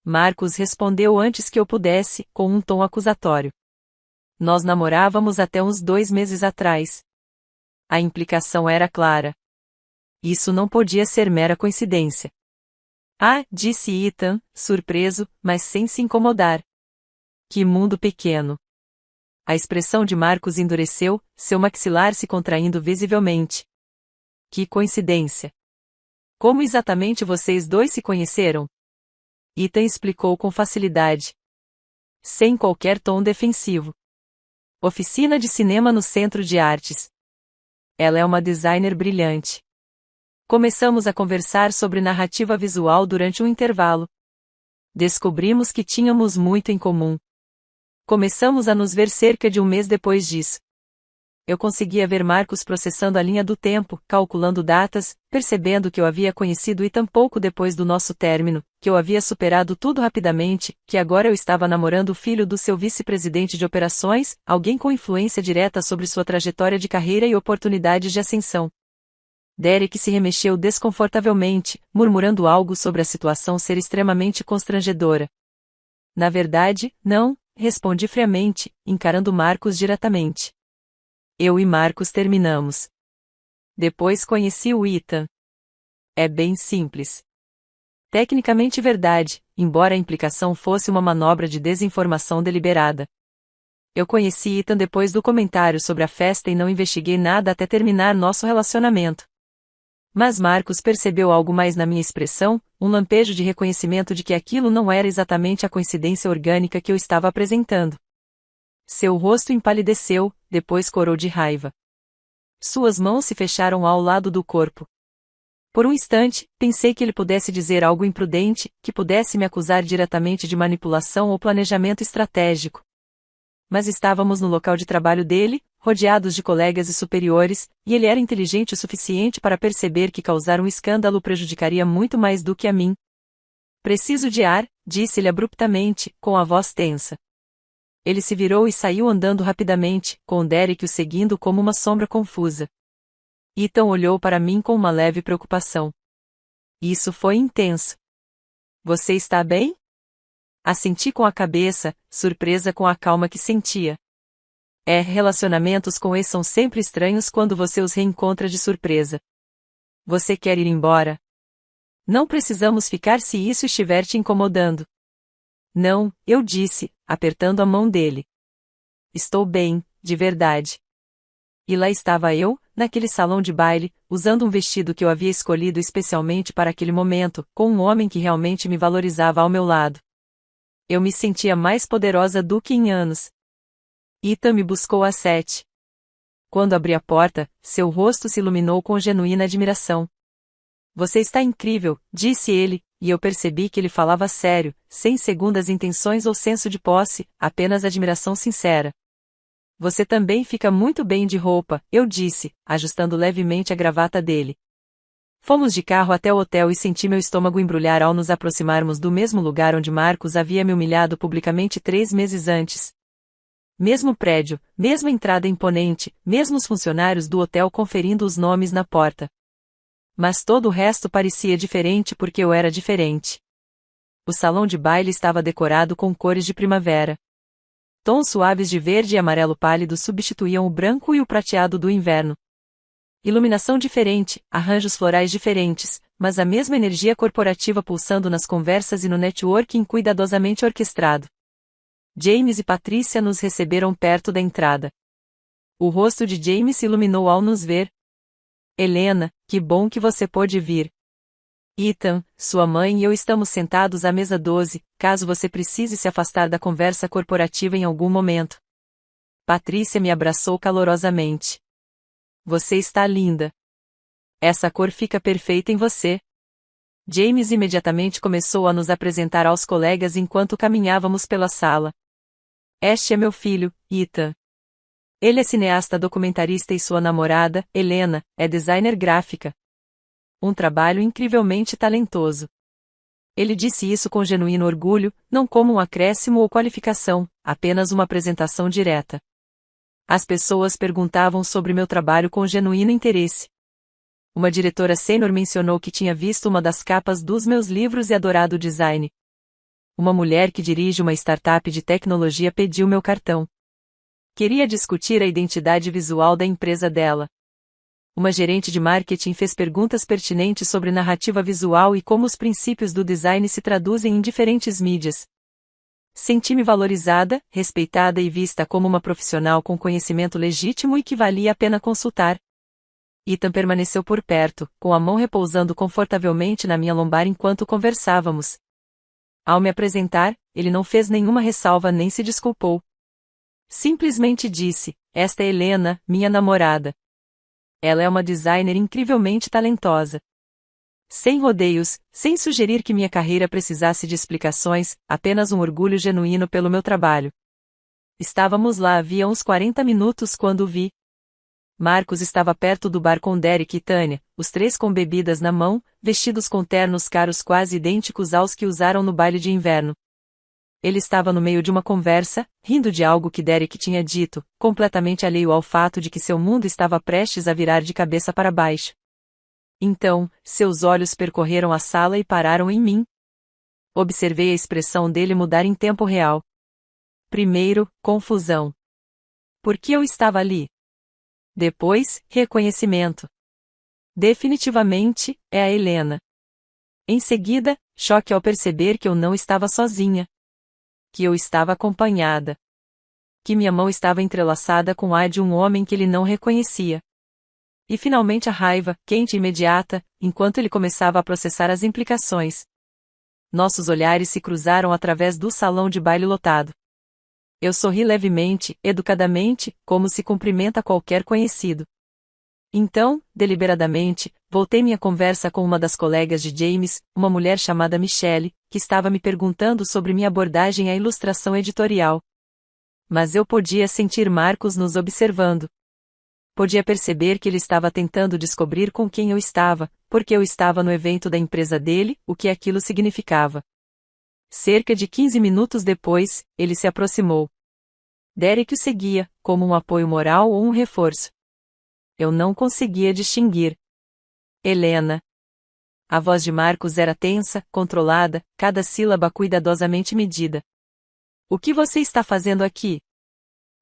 Marcos respondeu antes que eu pudesse, com um tom acusatório. Nós namorávamos até uns 2 meses atrás. A implicação era clara. Isso não podia ser mera coincidência. Ah, disse Ethan, surpreso, mas sem se incomodar. Que mundo pequeno. A expressão de Marcos endureceu, seu maxilar se contraindo visivelmente. Que coincidência. Como exatamente vocês dois se conheceram? Ethan explicou com facilidade. Sem qualquer tom defensivo. Oficina de cinema no Centro de Artes. Ela é uma designer brilhante. Começamos a conversar sobre narrativa visual durante um intervalo. Descobrimos que tínhamos muito em comum. Começamos a nos ver cerca de um mês depois disso. Eu conseguia ver Marcos processando a linha do tempo, calculando datas, percebendo que eu havia conhecido Ethan pouco depois do nosso término, que eu havia superado tudo rapidamente, que agora eu estava namorando o filho do seu vice-presidente de operações, alguém com influência direta sobre sua trajetória de carreira e oportunidades de ascensão. Derek se remexeu desconfortavelmente, murmurando algo sobre a situação ser extremamente constrangedora. Na verdade, não, respondi friamente, encarando Marcos diretamente. Eu e Marcos terminamos. Depois conheci o Ethan. É bem simples. Tecnicamente verdade, embora a implicação fosse uma manobra de desinformação deliberada. Eu conheci Ethan depois do comentário sobre a festa e não investiguei nada até terminar nosso relacionamento. Mas Marcos percebeu algo mais na minha expressão, um lampejo de reconhecimento de que aquilo não era exatamente a coincidência orgânica que eu estava apresentando. Seu rosto empalideceu, depois corou de raiva. Suas mãos se fecharam ao lado do corpo. Por um instante, pensei que ele pudesse dizer algo imprudente, que pudesse me acusar diretamente de manipulação ou planejamento estratégico. Mas estávamos no local de trabalho dele, rodeados de colegas e superiores, e ele era inteligente o suficiente para perceber que causar um escândalo prejudicaria muito mais do que a mim. Preciso de ar, disse-lhe abruptamente, com a voz tensa. Ele se virou e saiu andando rapidamente, com Derek o seguindo como uma sombra confusa. Ethan olhou para mim com uma leve preocupação. Isso foi intenso. Você está bem? Assenti com a cabeça, surpresa com a calma que sentia. Relacionamentos com ex são sempre estranhos quando você os reencontra de surpresa. Você quer ir embora? Não precisamos ficar se isso estiver te incomodando. Não, eu disse, apertando a mão dele. Estou bem, de verdade. E lá estava eu, naquele salão de baile, usando um vestido que eu havia escolhido especialmente para aquele momento, com um homem que realmente me valorizava ao meu lado. Eu me sentia mais poderosa do que em anos. Ethan me buscou às 7. Quando abri a porta, seu rosto se iluminou com genuína admiração. Você está incrível, disse ele, e eu percebi que ele falava sério, sem segundas intenções ou senso de posse, apenas admiração sincera. Você também fica muito bem de roupa, eu disse, ajustando levemente a gravata dele. Fomos de carro até o hotel e senti meu estômago embrulhar ao nos aproximarmos do mesmo lugar onde Marcos havia me humilhado publicamente 3 meses antes. Mesmo prédio, mesma entrada imponente, mesmos funcionários do hotel conferindo os nomes na porta. Mas todo o resto parecia diferente porque eu era diferente. O salão de baile estava decorado com cores de primavera. Tons suaves de verde e amarelo pálido substituíam o branco e o prateado do inverno. Iluminação diferente, arranjos florais diferentes, mas a mesma energia corporativa pulsando nas conversas e no networking cuidadosamente orquestrado. James e Patrícia nos receberam perto da entrada. O rosto de James se iluminou ao nos ver. Helena, que bom que você pôde vir. Ethan, sua mãe e eu estamos sentados à mesa 12, caso você precise se afastar da conversa corporativa em algum momento. Patrícia me abraçou calorosamente. Você está linda. Essa cor fica perfeita em você. James imediatamente começou a nos apresentar aos colegas enquanto caminhávamos pela sala. Este é meu filho, Ethan. Ele é cineasta documentarista e sua namorada, Helena, é designer gráfica. Um trabalho incrivelmente talentoso. Ele disse isso com genuíno orgulho, não como um acréscimo ou qualificação, apenas uma apresentação direta. As pessoas perguntavam sobre meu trabalho com genuíno interesse. Uma diretora sênior mencionou que tinha visto uma das capas dos meus livros e adorado o design. Uma mulher que dirige uma startup de tecnologia pediu meu cartão. Queria discutir a identidade visual da empresa dela. Uma gerente de marketing fez perguntas pertinentes sobre narrativa visual e como os princípios do design se traduzem em diferentes mídias. Senti-me valorizada, respeitada e vista como uma profissional com conhecimento legítimo e que valia a pena consultar. Ethan permaneceu por perto, com a mão repousando confortavelmente na minha lombar enquanto conversávamos. Ao me apresentar, ele não fez nenhuma ressalva nem se desculpou. Simplesmente disse, esta é Helena, minha namorada. Ela é uma designer incrivelmente talentosa. Sem rodeios, sem sugerir que minha carreira precisasse de explicações, apenas um orgulho genuíno pelo meu trabalho. Estávamos lá havia uns 40 minutos quando o vi. Marcos estava perto do bar com Derek e Tânia, os 3 com bebidas na mão, vestidos com ternos caros quase idênticos aos que usaram no baile de inverno. Ele estava no meio de uma conversa, rindo de algo que Derek tinha dito, completamente alheio ao fato de que seu mundo estava prestes a virar de cabeça para baixo. Então, seus olhos percorreram a sala e pararam em mim. Observei a expressão dele mudar em tempo real. Primeiro, confusão. Por que eu estava ali? Depois, reconhecimento. Definitivamente, é a Helena. Em seguida, choque ao perceber que eu não estava sozinha. Que eu estava acompanhada. Que minha mão estava entrelaçada com a de um homem que ele não reconhecia. E finalmente a raiva, quente e imediata, enquanto ele começava a processar as implicações. Nossos olhares se cruzaram através do salão de baile lotado. Eu sorri levemente, educadamente, como se cumprimenta qualquer conhecido. Então, deliberadamente, voltei minha conversa com uma das colegas de James, uma mulher chamada Michelle, que estava me perguntando sobre minha abordagem à ilustração editorial. Mas eu podia sentir Marcos nos observando. Podia perceber que ele estava tentando descobrir com quem eu estava, porque eu estava no evento da empresa dele, o que aquilo significava. Cerca de 15 minutos depois, ele se aproximou. Derek o seguia, como um apoio moral ou um reforço. Eu não conseguia distinguir. Helena. A voz de Marcos era tensa, controlada, cada sílaba cuidadosamente medida. O que você está fazendo aqui?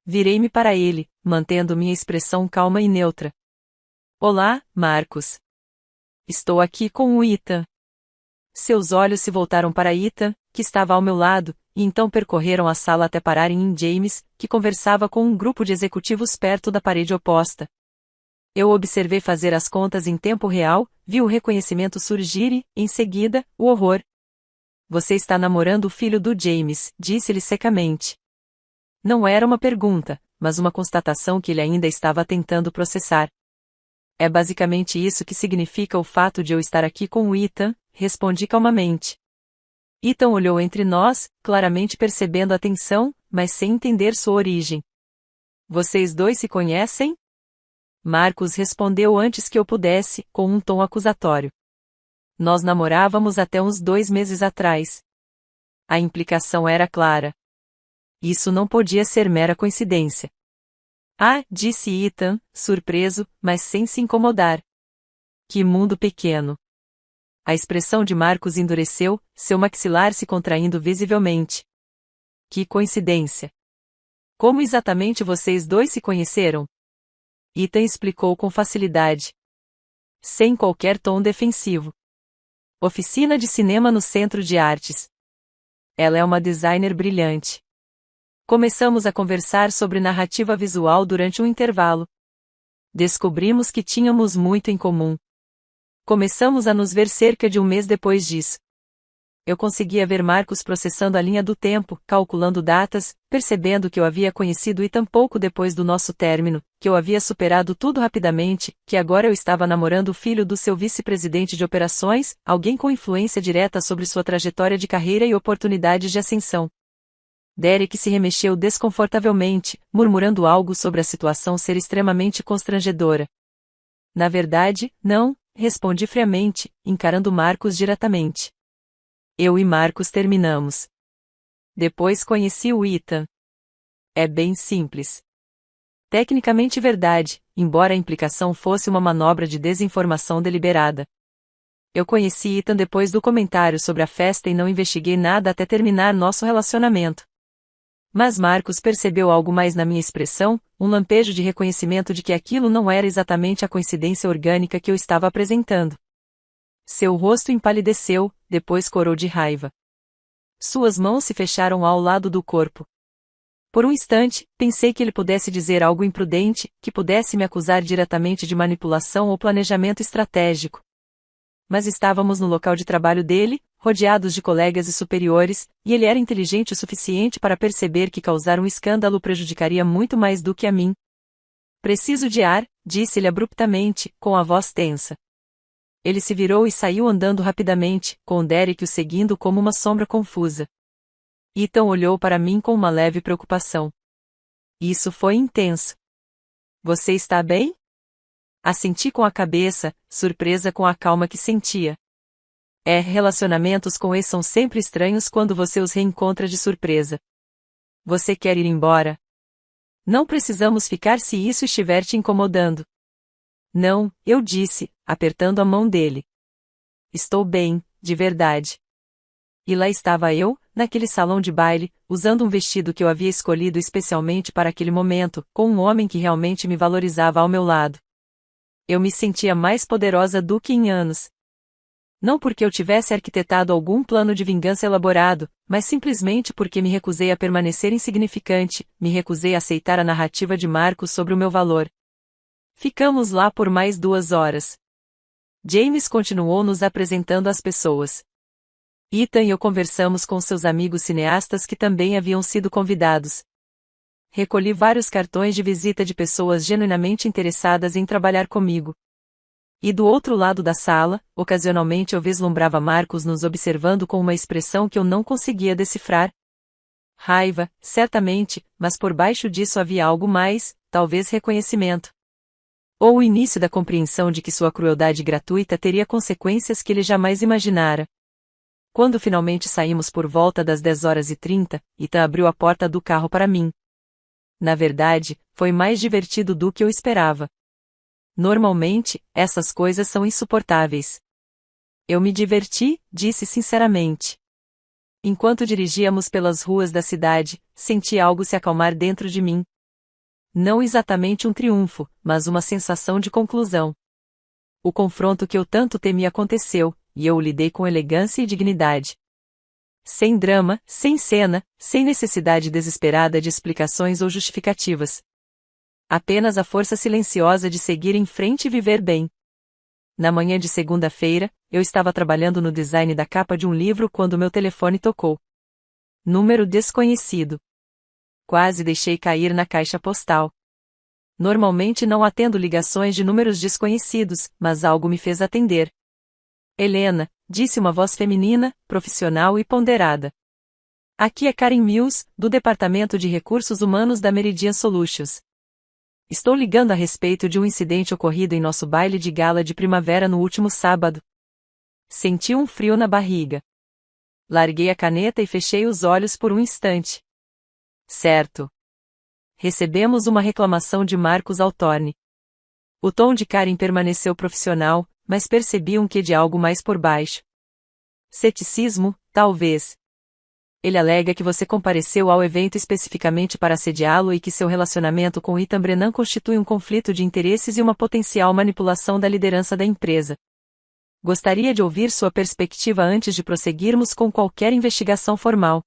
Virei-me para ele, mantendo minha expressão calma e neutra. Olá, Marcos. Estou aqui com o Ethan. Seus olhos se voltaram para Ethan, que estava ao meu lado, e então percorreram a sala até pararem em James, que conversava com um grupo de executivos perto da parede oposta. Eu observei fazer as contas em tempo real, vi o reconhecimento surgir e, em seguida, o horror. Você está namorando o filho do James, disse-lhe secamente. Não era uma pergunta, mas uma constatação que ele ainda estava tentando processar. É basicamente isso que significa o fato de eu estar aqui com o Ethan, respondi calmamente. Ethan olhou entre nós, claramente percebendo a tensão, mas sem entender sua origem. Vocês dois se conhecem? Marcos respondeu antes que eu pudesse, com um tom acusatório. Nós namorávamos até uns 2 meses atrás. A implicação era clara. Isso não podia ser mera coincidência. Ah, disse Ethan, surpreso, mas sem se incomodar. Que mundo pequeno. A expressão de Marcos endureceu, seu maxilar se contraindo visivelmente. Que coincidência. Como exatamente vocês dois se conheceram? Ethan explicou com facilidade. Sem qualquer tom defensivo. Oficina de cinema no Centro de Artes. Ela é uma designer brilhante. Começamos a conversar sobre narrativa visual durante um intervalo. Descobrimos que tínhamos muito em comum. Começamos a nos ver cerca de um mês depois disso. Eu conseguia ver Marcos processando a linha do tempo, calculando datas, percebendo que eu havia conhecido Ethan pouco depois do nosso término, que eu havia superado tudo rapidamente, que agora eu estava namorando o filho do seu vice-presidente de operações, alguém com influência direta sobre sua trajetória de carreira e oportunidades de ascensão. Derek se remexeu desconfortavelmente, murmurando algo sobre a situação ser extremamente constrangedora. Na verdade, não, respondi friamente, encarando Marcos diretamente. Eu e Marcos terminamos. Depois conheci o Ethan. É bem simples. Tecnicamente verdade, embora a implicação fosse uma manobra de desinformação deliberada. Eu conheci Ethan depois do comentário sobre a festa e não investiguei nada até terminar nosso relacionamento. Mas Marcos percebeu algo mais na minha expressão, um lampejo de reconhecimento de que aquilo não era exatamente a coincidência orgânica que eu estava apresentando. Seu rosto empalideceu, depois corou de raiva. Suas mãos se fecharam ao lado do corpo. Por um instante, pensei que ele pudesse dizer algo imprudente, que pudesse me acusar diretamente de manipulação ou planejamento estratégico. Mas estávamos no local de trabalho dele, rodeados de colegas e superiores, e ele era inteligente o suficiente para perceber que causar um escândalo prejudicaria muito mais do que a mim. Preciso de ar, disse-lhe abruptamente, com a voz tensa. Ele se virou e saiu andando rapidamente, com Derek o seguindo como uma sombra confusa. Ethan olhou para mim com uma leve preocupação. Isso foi intenso. Você está bem? Assenti com a cabeça, surpresa com a calma que sentia. Relacionamentos com ex são sempre estranhos quando você os reencontra de surpresa. Você quer ir embora? Não precisamos ficar se isso estiver te incomodando. Não, eu disse, apertando a mão dele. Estou bem, de verdade. E lá estava eu, naquele salão de baile, usando um vestido que eu havia escolhido especialmente para aquele momento, com um homem que realmente me valorizava ao meu lado. Eu me sentia mais poderosa do que em anos. Não porque eu tivesse arquitetado algum plano de vingança elaborado, mas simplesmente porque me recusei a permanecer insignificante, me recusei a aceitar a narrativa de Marcos sobre o meu valor. Ficamos lá por mais 2 horas. James continuou nos apresentando às pessoas. Ethan e eu conversamos com seus amigos cineastas que também haviam sido convidados. Recolhi vários cartões de visita de pessoas genuinamente interessadas em trabalhar comigo. E do outro lado da sala, ocasionalmente eu vislumbrava Marcos nos observando com uma expressão que eu não conseguia decifrar. Raiva, certamente, mas por baixo disso havia algo mais, talvez reconhecimento. Ou o início da compreensão de que sua crueldade gratuita teria consequências que ele jamais imaginara. Quando finalmente saímos por volta das 10h30, Ethan abriu a porta do carro para mim. Na verdade, foi mais divertido do que eu esperava. Normalmente, essas coisas são insuportáveis. Eu me diverti, disse sinceramente. Enquanto dirigíamos pelas ruas da cidade, senti algo se acalmar dentro de mim. Não exatamente um triunfo, mas uma sensação de conclusão. O confronto que eu tanto temi aconteceu, e eu o lidei com elegância e dignidade. Sem drama, sem cena, sem necessidade desesperada de explicações ou justificativas. Apenas a força silenciosa de seguir em frente e viver bem. Na manhã de segunda-feira, eu estava trabalhando no design da capa de um livro quando meu telefone tocou. Número desconhecido. Quase deixei cair na caixa postal. Normalmente não atendo ligações de números desconhecidos, mas algo me fez atender. Helena, disse uma voz feminina, profissional e ponderada. Aqui é Karen Mills, do Departamento de Recursos Humanos da Meridian Solutions. Estou ligando a respeito de um incidente ocorrido em nosso baile de gala de primavera no último sábado. Senti um frio na barriga. Larguei a caneta e fechei os olhos por um instante. Certo. Recebemos uma reclamação de Marcos Altorne. O tom de Karen permaneceu profissional, mas percebi um quê de algo mais por baixo. Ceticismo, talvez. Ele alega que você compareceu ao evento especificamente para assediá-lo e que seu relacionamento com Ethan Brennan constitui um conflito de interesses e uma potencial manipulação da liderança da empresa. Gostaria de ouvir sua perspectiva antes de prosseguirmos com qualquer investigação formal.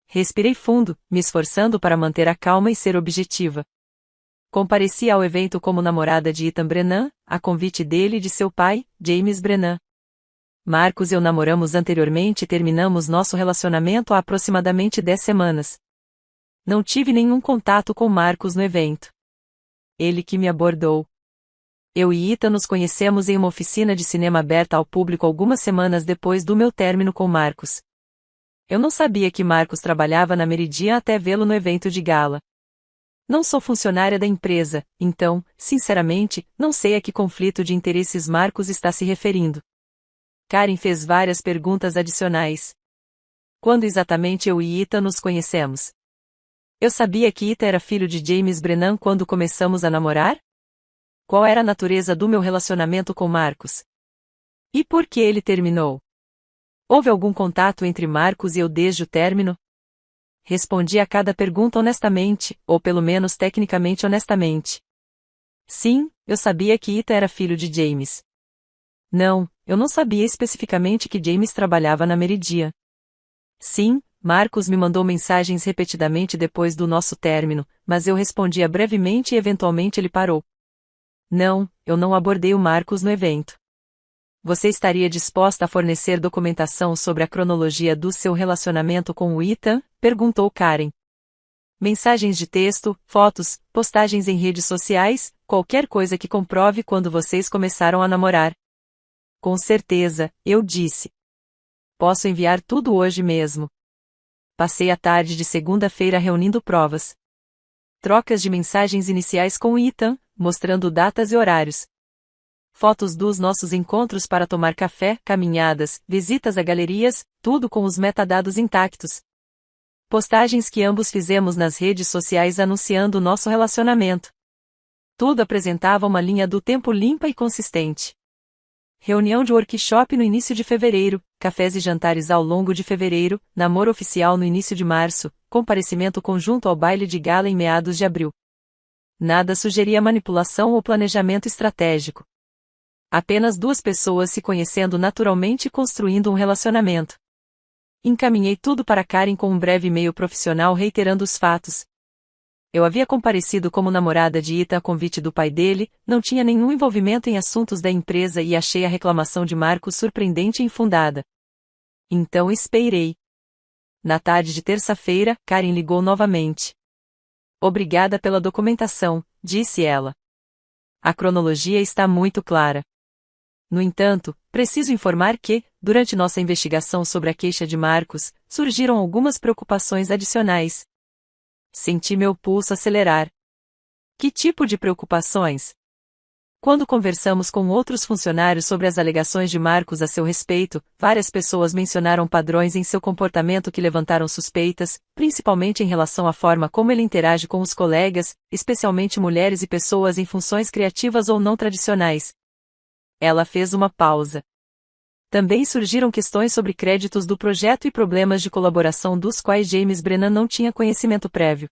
Respirei fundo, me esforçando para manter a calma e ser objetiva. Compareci ao evento como namorada de Ethan Brennan, a convite dele e de seu pai, James Brennan. Marcos e eu namoramos anteriormente e terminamos nosso relacionamento há aproximadamente 10 semanas. Não tive nenhum contato com Marcos no evento. Ele que me abordou. Eu e Ethan nos conhecemos em uma oficina de cinema aberta ao público algumas semanas depois do meu término com Marcos. Eu não sabia que Marcos trabalhava na Meridian até vê-lo no evento de gala. Não sou funcionária da empresa, então, sinceramente, não sei a que conflito de interesses Marcos está se referindo. Karen fez várias perguntas adicionais. Quando exatamente eu e Ethan nos conhecemos? Eu sabia que Ethan era filho de James Brennan quando começamos a namorar? Qual era a natureza do meu relacionamento com Marcos? E por que ele terminou? Houve algum contato entre Marcos e eu desde o término? Respondi a cada pergunta honestamente, ou pelo menos tecnicamente honestamente. Sim, eu sabia que Ethan era filho de James. Não, eu não sabia especificamente que James trabalhava na Meridian. Sim, Marcos me mandou mensagens repetidamente depois do nosso término, mas eu respondia brevemente e eventualmente ele parou. Não, eu não abordei o Marcos no evento. Você estaria disposta a fornecer documentação sobre a cronologia do seu relacionamento com o Ethan? Perguntou Karen. Mensagens de texto, fotos, postagens em redes sociais, qualquer coisa que comprove quando vocês começaram a namorar. Com certeza, eu disse. Posso enviar tudo hoje mesmo. Passei a tarde de segunda-feira reunindo provas. Trocas de mensagens iniciais com Ethan, mostrando datas e horários. Fotos dos nossos encontros para tomar café, caminhadas, visitas a galerias, tudo com os metadados intactos. Postagens que ambos fizemos nas redes sociais anunciando nosso relacionamento. Tudo apresentava uma linha do tempo limpa e consistente. Reunião de workshop no início de fevereiro, cafés e jantares ao longo de fevereiro, namoro oficial no início de março, comparecimento conjunto ao baile de gala em meados de abril. Nada sugeria manipulação ou planejamento estratégico. Apenas duas pessoas se conhecendo naturalmente e construindo um relacionamento. Encaminhei tudo para Karen com um breve e-mail profissional reiterando os fatos. Eu havia comparecido como namorada de Ethan a convite do pai dele, não tinha nenhum envolvimento em assuntos da empresa e achei a reclamação de Marcos surpreendente e infundada. Então esperei. Na tarde de terça-feira, Karen ligou novamente. Obrigada pela documentação, disse ela. A cronologia está muito clara. No entanto, preciso informar que, durante nossa investigação sobre a queixa de Marcos, surgiram algumas preocupações adicionais. Senti meu pulso acelerar. Que tipo de preocupações? Quando conversamos com outros funcionários sobre as alegações de Marcos a seu respeito, várias pessoas mencionaram padrões em seu comportamento que levantaram suspeitas, principalmente em relação à forma como ele interage com os colegas, especialmente mulheres e pessoas em funções criativas ou não tradicionais. Ela fez uma pausa. Também surgiram questões sobre créditos do projeto e problemas de colaboração dos quais James Brennan não tinha conhecimento prévio.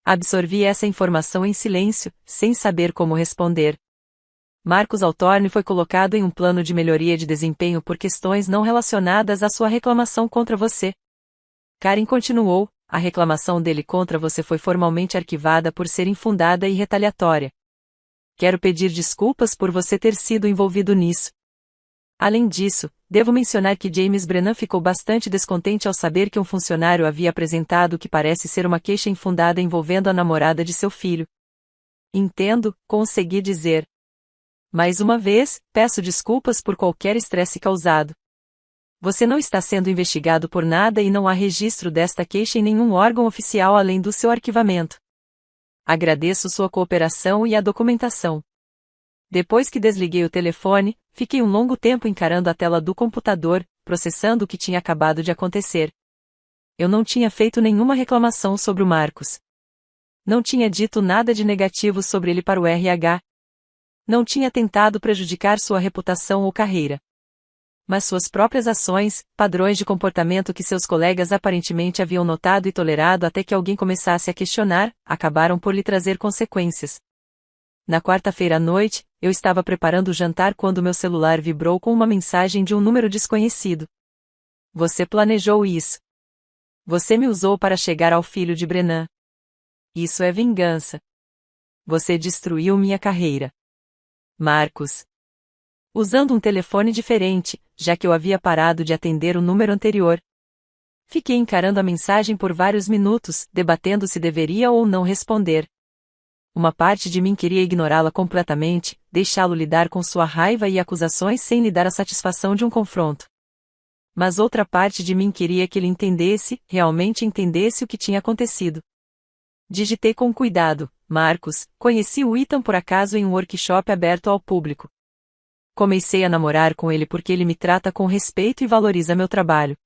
Absorvi essa informação em silêncio, sem saber como responder. Marcus Altorne foi colocado em um plano de melhoria de desempenho por questões não relacionadas à sua reclamação contra você. Karen continuou, a reclamação dele contra você foi formalmente arquivada por ser infundada e retaliatória. Quero pedir desculpas por você ter sido envolvido nisso. Além disso, devo mencionar que James Brennan ficou bastante descontente ao saber que um funcionário havia apresentado o que parece ser uma queixa infundada envolvendo a namorada de seu filho. Entendo, consegui dizer. Mais uma vez, peço desculpas por qualquer estresse causado. Você não está sendo investigado por nada e não há registro desta queixa em nenhum órgão oficial além do seu arquivamento. Agradeço sua cooperação e a documentação. Depois que desliguei o telefone, fiquei um longo tempo encarando a tela do computador, processando o que tinha acabado de acontecer. Eu não tinha feito nenhuma reclamação sobre o Marcos. Não tinha dito nada de negativo sobre ele para o RH. Não tinha tentado prejudicar sua reputação ou carreira. Mas suas próprias ações, padrões de comportamento que seus colegas aparentemente haviam notado e tolerado até que alguém começasse a questionar, acabaram por lhe trazer consequências. Na quarta-feira à noite, eu estava preparando o jantar quando meu celular vibrou com uma mensagem de um número desconhecido. Você planejou isso. Você me usou para chegar ao filho de Brennan. Isso é vingança. Você destruiu minha carreira. Marcos. Usando um telefone diferente, já que eu havia parado de atender o número anterior. Fiquei encarando a mensagem por vários minutos, debatendo se deveria ou não responder. Uma parte de mim queria ignorá-la completamente, deixá-lo lidar com sua raiva e acusações sem lhe dar a satisfação de um confronto. Mas outra parte de mim queria que ele entendesse, realmente entendesse o que tinha acontecido. Digitei com cuidado, Marcos, conheci o Ethan por acaso em um workshop aberto ao público. Comecei a namorar com ele porque ele me trata com respeito e valoriza meu trabalho.